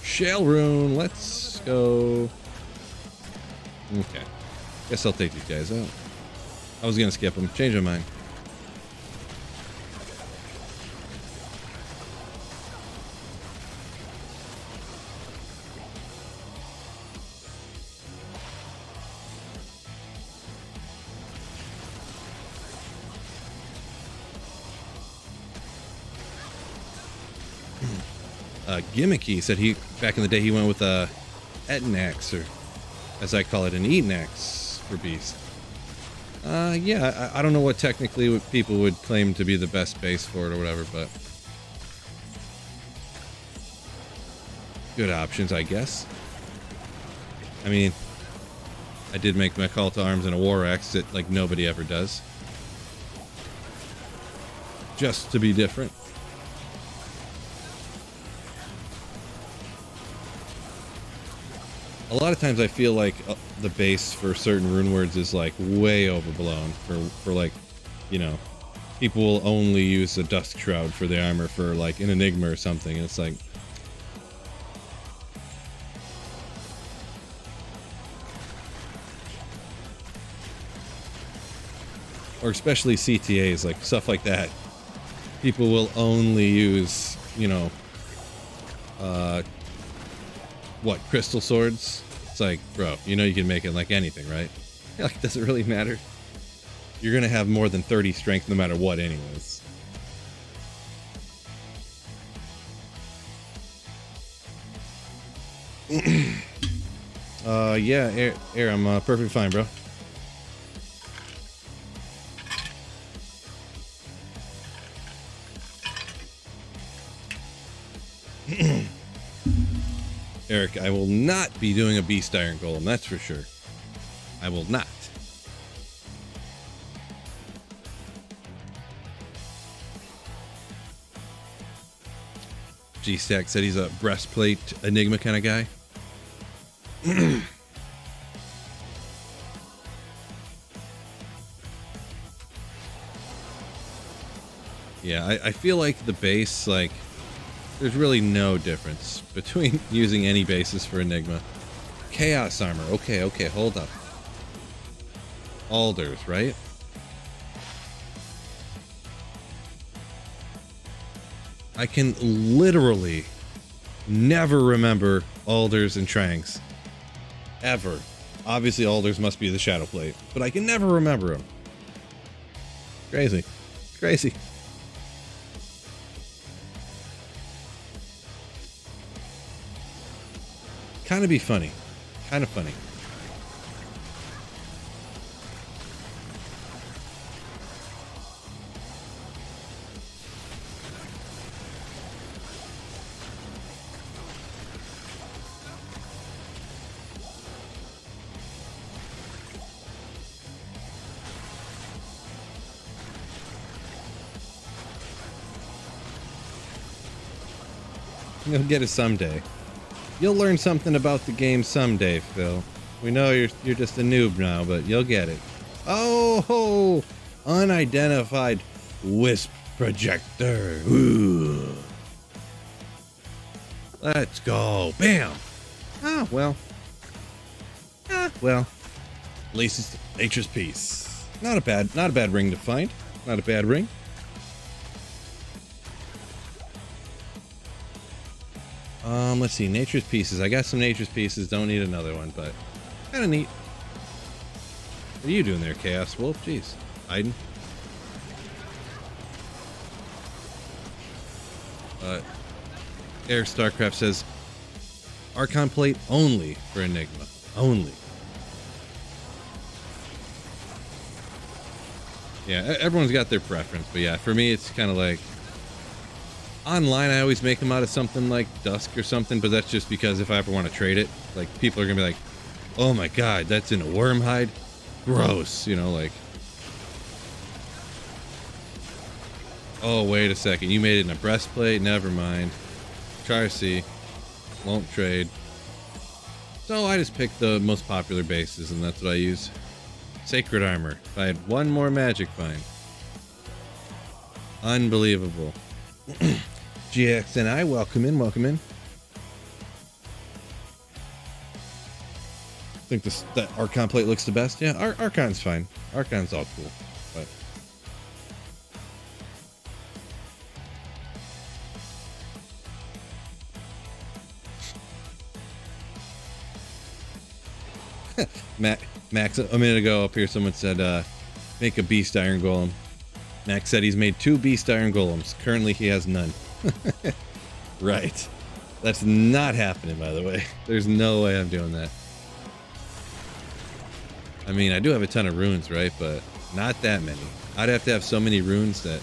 Shell Rune, let's go. Okay. Guess I'll take these guys out. I was gonna skip them. Change my mind. Gimmicky said he back in the day he went with a Etanax, or as I call it, an Eaton-axe for beast. Yeah, I don't know what technically what people would claim to be the best base for it or whatever, but good options, I guess. I mean, I did make my call to arms and a war axe that like nobody ever does, just to be different. A lot of times I feel like the base for certain rune words is like way overblown for like, you know, people will only use a Dusk Shroud for the armor for like an Enigma or something, and it's like, or especially CTAs, like stuff like that. People will only use, you know, what, crystal swords? It's like, bro, you know you can make it like anything, right? Like, does it really matter? You're gonna have more than 30 strength no matter what anyways. Yeah, air, I'm perfectly fine, bro. Eric, I will not be doing a Beast Iron Golem, that's for sure. I will not. G-Stack said he's a breastplate Enigma kind of guy. Yeah, I feel like the base, like, there's really no difference between using any bases for Enigma. Chaos armor. Okay, okay, hold up. Alders, right? I can literally never remember Alders and Tranks. Ever. Obviously, Alders must be the Shadow Plate, but I can never remember them. Crazy. Crazy. Kind of be funny. Kind of funny. You'll get it someday. You'll learn something about the game someday, Phil. We know you're just a noob now, but you'll get it. Oh, ho! Unidentified Wisp projector. Ooh. Let's go. Bam! Ah, well. Ah, well. At least it's nature's peace. Not a bad ring to find. Not a bad ring. Let's see, nature's pieces. I got some nature's pieces, don't need another one, but kind of neat. What are you doing there, Chaos Wolf? Jeez, hiding. Air Starcraft says, Archon plate only for Enigma. Only. Yeah, everyone's got their preference, but yeah, for me, it's kind of like, online, I always make them out of something like Dusk or something, but that's just because if I ever want to trade it, like, people are gonna be like, oh my god, that's in a worm hide? Gross, you know, like. Oh, wait a second, you made it in a breastplate? Never mind. Charcy. Won't trade. So I just picked the most popular bases, and that's what I use. Sacred armor. If I had one more magic find. Unbelievable. GXNI, welcome in, welcome in. Think that Archon plate looks the best? Yeah, Archon's fine. Archon's all cool, but... Max, a minute ago up here, someone said, make a Beast Iron Golem. Max said he's made 2 Beast Iron Golems. Currently, he has none. Right. That's not happening, by the way. There's no way I'm doing that. I mean, I do have a ton of runes, right? But not that many. I'd have to have so many runes that...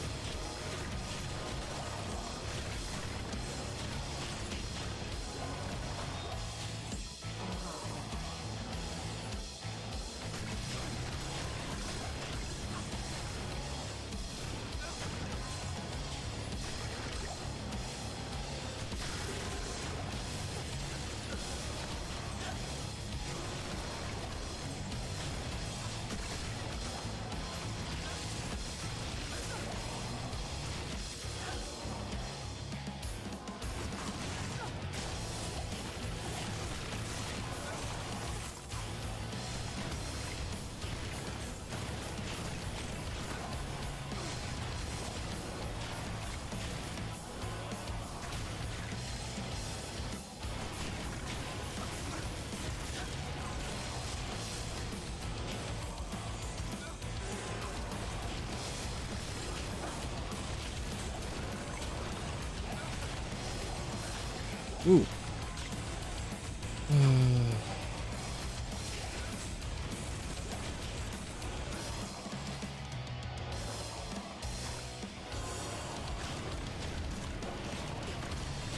Ooh.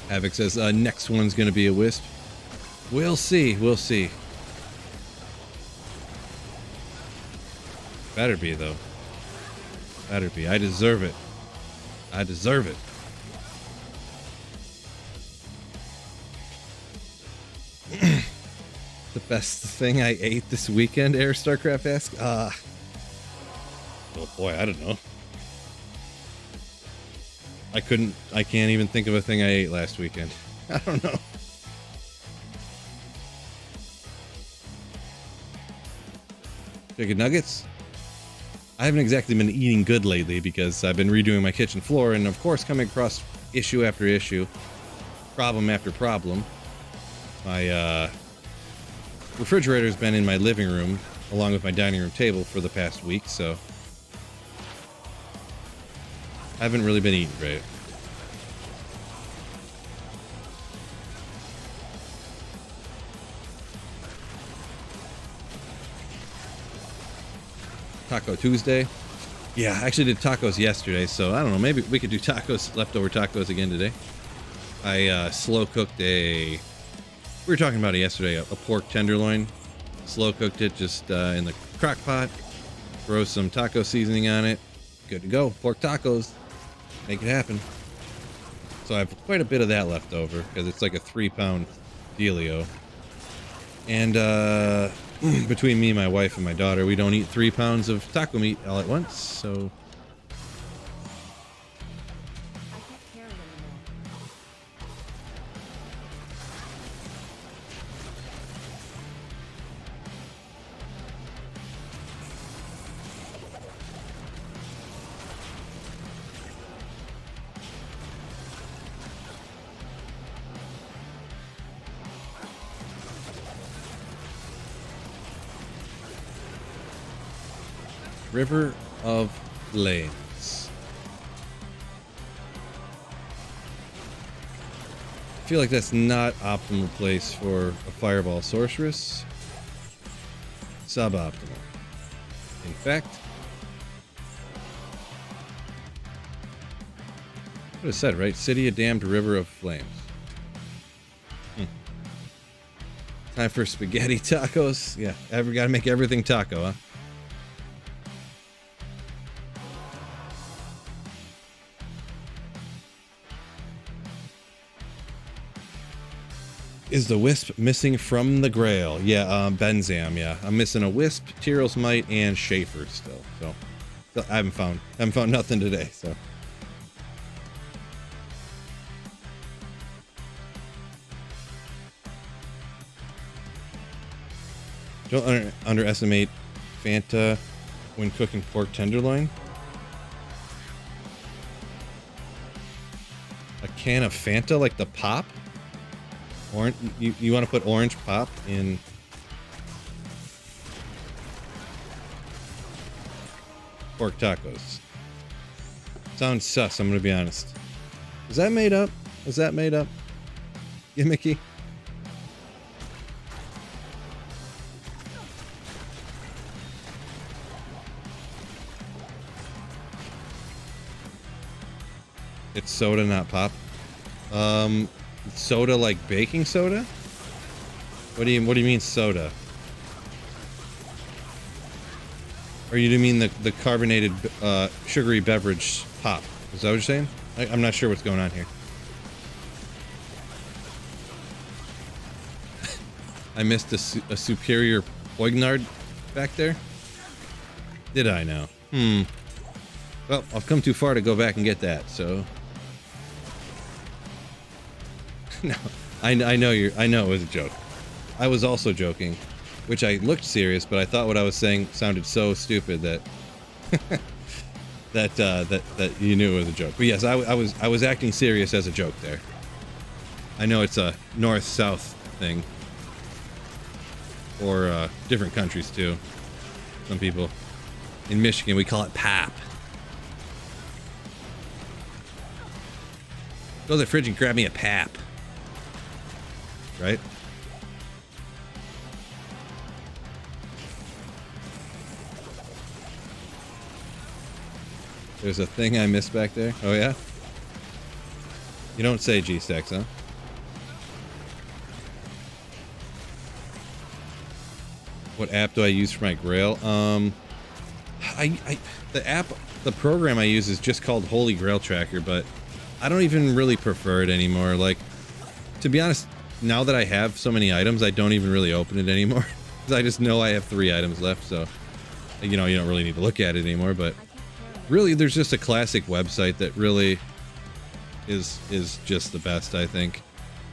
Havoc says, next one's gonna be a Wisp. We'll see, we'll see. Better be, though. Better be. I deserve it. I deserve it. The best thing I ate this weekend, Air Starcraft asks? Oh boy, I don't know. I can't even think of a thing I ate last weekend. I don't know. Chicken nuggets? I haven't exactly been eating good lately because I've been redoing my kitchen floor and of course coming across issue after issue, problem after problem. My refrigerator's been in my living room along with my dining room table for the past week, so I haven't really been eating great. Taco Tuesday. Yeah, I actually did tacos yesterday, so I don't know, maybe we could do tacos, leftover tacos again today. I slow cooked we were talking about it yesterday, a pork tenderloin. Slow cooked it just in the crock pot. Throw some taco seasoning on it. Good to go. Pork tacos. Make it happen. So I have quite a bit of that left over because it's like a 3-pound dealio. And between me, my wife, and my daughter, we don't eat 3 pounds of taco meat all at once, so... River of Flames. I feel like that's not optimal place for a fireball sorceress. Suboptimal. In fact, what it said, right? City of Damned River of Flames. Time for spaghetti tacos. Yeah, gotta make everything taco, huh? Is the Wisp missing from the Grail? Yeah, Benzam, yeah. I'm missing a Wisp, Tyrell's Might, and Schaefer still. So I haven't found nothing today, so. Don't underestimate Fanta when cooking pork tenderloin. A can of Fanta, like the pop? Orange, you want to put orange pop in pork tacos. Sounds sus, I'm gonna be honest. Is that made up? Is that made up? Gimmicky? It's soda, not pop. Soda like baking soda? What do you mean soda? Or you mean the carbonated sugary beverage pop? Is that what you're saying? I'm not sure what's going on here. I missed a superior Poignard back there? Did I now? Well, I've come too far to go back and get that, so... No, I know it was a joke. I was also joking, which I looked serious, but I thought what I was saying sounded so stupid that that you knew it was a joke. But yes, I was acting serious as a joke there. I know it's a north-south thing, or different countries too. Some people in Michigan, we call it pap. Go to the fridge and grab me a pap. Right? There's a thing I missed back there. Oh yeah? You don't say G-Stacks, huh? What app do I use for my Grail? The program I use is just called Holy Grail Tracker, but I don't even really prefer it anymore. Like, to be honest, now that I have so many items, I don't even really open it anymore. Because I just know I have 3 items left, so, you know, you don't really need to look at it anymore. But really, there's just a classic website that really is just the best, I think.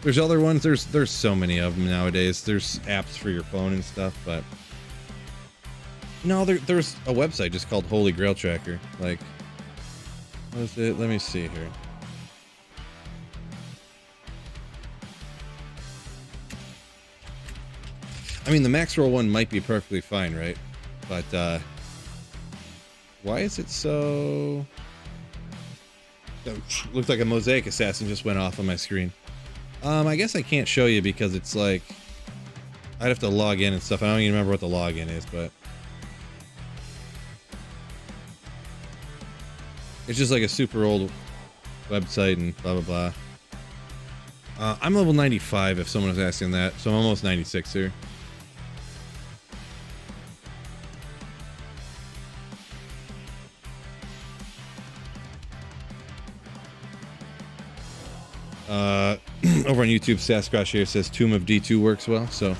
There's other ones, there's so many of them nowadays. There's apps for your phone and stuff, but no, there's a website just called Holy Grail Tracker. Like, what is it? Let me see here. I mean, the max roll one might be perfectly fine, right? But, why is it so... Looks like a mosaic assassin just went off on my screen. I guess I can't show you because it's like... I'd have to log in and stuff. I don't even remember what the login is, but... It's just like a super old website and blah, blah, blah. I'm level 95 if someone was asking that, so I'm almost 96 here. Over on YouTube, Sasquatch here says Tomb of D2 works well, so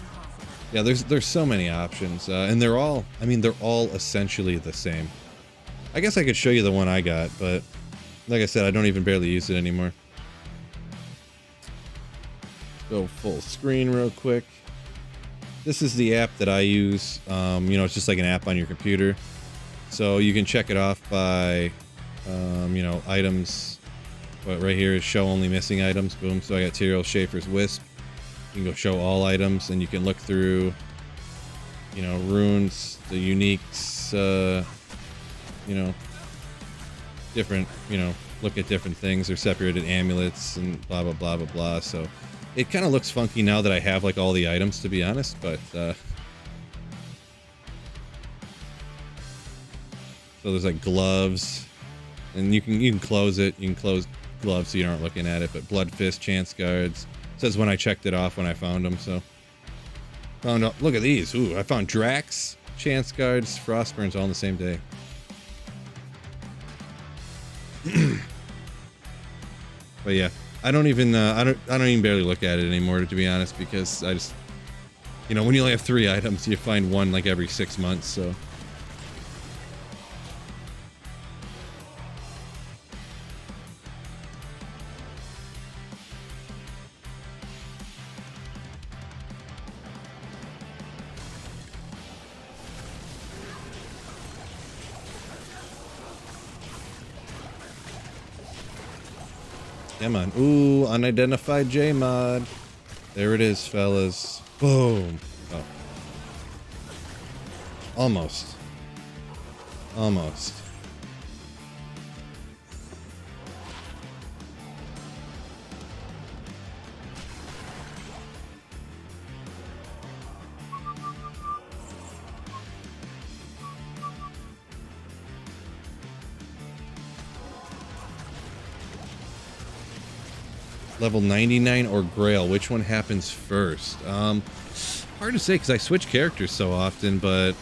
yeah, there's so many options, and they're all, I mean, they're all essentially the same. I guess I could show you the one I got, but like I said, I don't even barely use it anymore. Go full screen real quick. This is the app that I use. You know, it's just like an app on your computer, so you can check it off by, you know, items. But right here is show only missing items. Boom. So I got Tyrael Schaefer's Wisp. You can go show all items, and you can look through, you know, runes, the uniques, you know, different, you know, look at different things. They're separated amulets and blah, blah, blah, blah, blah. So it kind of looks funky now that I have like all the items, to be honest, but, so there's like gloves, and you can close it. You can close gloves so you aren't looking at it, but Blood Fist, Chance Guards. It says when I checked it off when I found them, so. Found out, look at these. Ooh, I found Drax, Chance Guards, Frostburns all on the same day. But yeah, I don't even barely look at it anymore, to be honest, because I just, you know, when you only have 3 items, you find one like every 6 months, so. Come on. Ooh, unidentified J-mod. There it is, fellas. Boom. Oh. Almost. Almost. Level 99 or Grail, which one happens first? Hard to say because I switch characters so often, but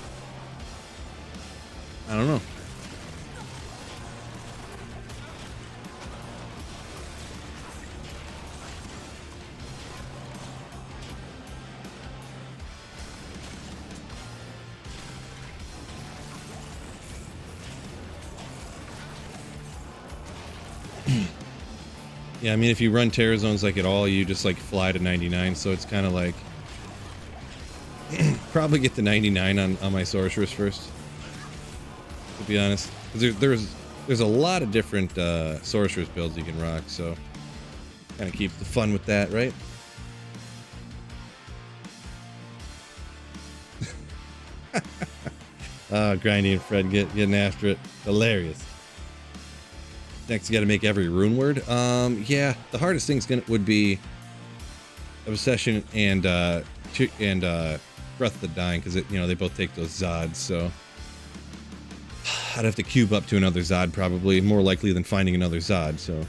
I don't know. Yeah, I mean, if you run Terror Zones like at all, you just like fly to 99, so it's kind of like probably get the 99 on my Sorceress first, to be honest. There's a lot of different Sorceress builds you can rock, so kind of keeps the fun with that, right? Grindy and Fred getting after it. Hilarious. Next, you got to make every rune word. Yeah, the hardest things would be Obsession and Breath of the Dying, because you know they both take those Zods. So I'd have to cube up to another Zod, probably more likely than finding another Zod. So,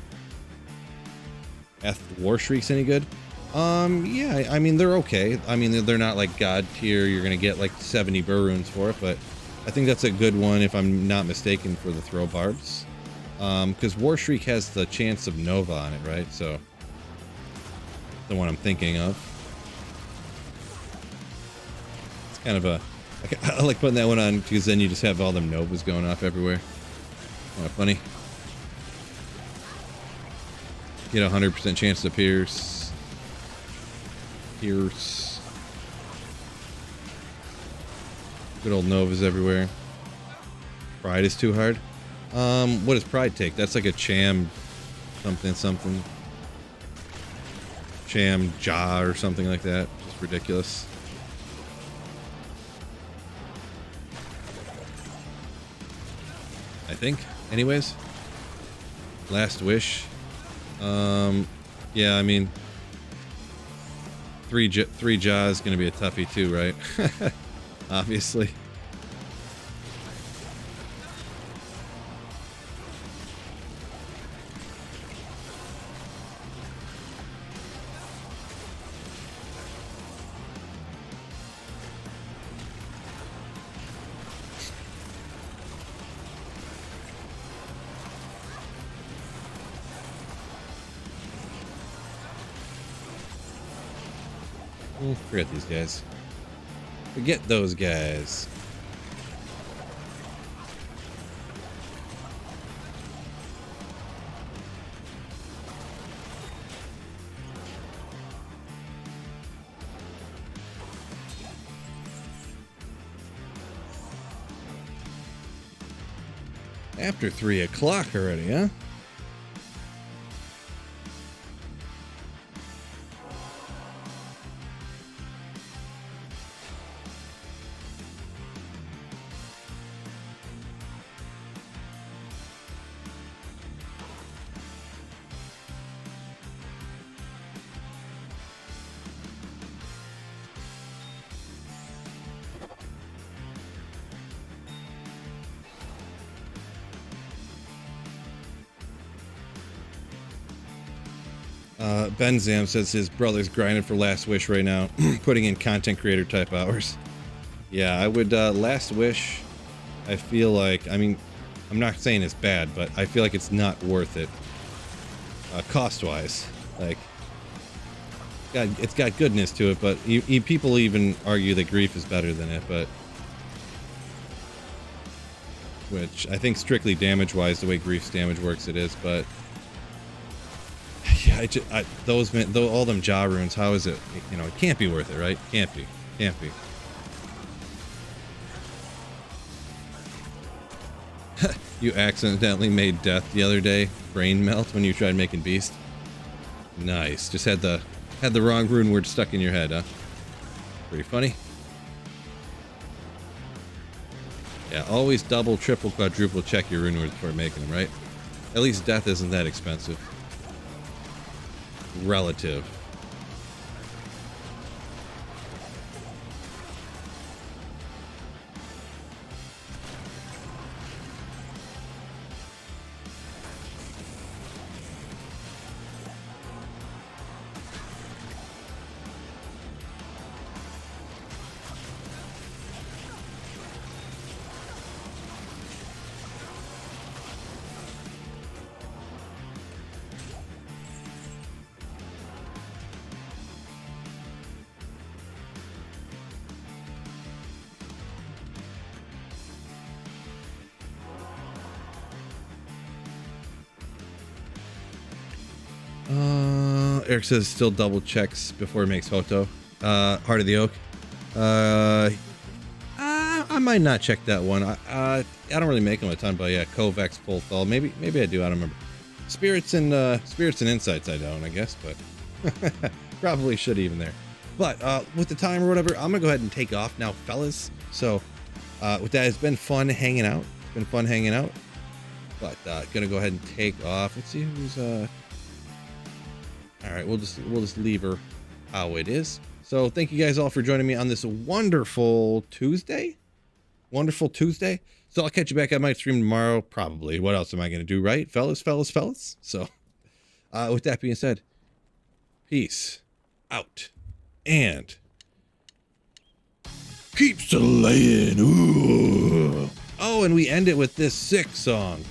War Shriek's any good? Yeah, I mean they're okay. I mean they're not like God tier. You're gonna get like 70 burr runes for it, but I think that's a good one if I'm not mistaken for the throw barbs. Because War Shriek has the chance of Nova on it, right? So the one I'm thinking of. It's kind of a... I like putting that one on because then you just have all them novas going off everywhere. Kind of funny. Get a 100% chance to pierce. Pierce. Good old novas everywhere. Pride is too hard. What does pride take? That's like a cham something. Cham jaw or something like that. Just ridiculous. I think. Anyways. Last wish. Yeah, I mean, three jaw is gonna be a toughie too, right? Obviously. Forget these guys. Forget those guys. After 3 o'clock already, huh? Ben Zam says his brother's grinding for Last Wish right now, putting in content creator type hours. Yeah, I would, Last Wish, I feel like, I mean, I'm not saying it's bad, but I feel like it's not worth it. Cost-wise. Like, it's got goodness to it, but people even argue that Grief is better than it, but... Which, I think strictly damage-wise, the way Grief's damage works it is, but... Yeah, all them jaw runes, how is it? You know, it can't be worth it, right? Can't be. You accidentally made death the other day. Brain melt when you tried making beast. Nice. Just had the wrong rune word stuck in your head, huh? Pretty funny. Yeah, always double, triple, quadruple check your rune words before making them, right? At least death isn't that expensive. Relative. Eric says still double checks before he makes Hoto. Heart of the Oak. I might not check that one. I don't really make them a ton, but yeah, Kovacs, Polthal. Maybe I do. I don't remember. Spirits and Insights. I don't. I guess, but probably should even there. But with the time or whatever, I'm gonna go ahead and take off now, fellas. So with that, it's been fun hanging out. But gonna go ahead and take off. Let's see who's all right, we'll just leave her how it is. So thank you guys all for joining me on this wonderful Tuesday. So I'll catch you back. I might stream tomorrow, probably. What else am I going to do, right? Fellas. So with that being said, peace out and keep slaying. Ooh. Oh, and we end it with this sick song.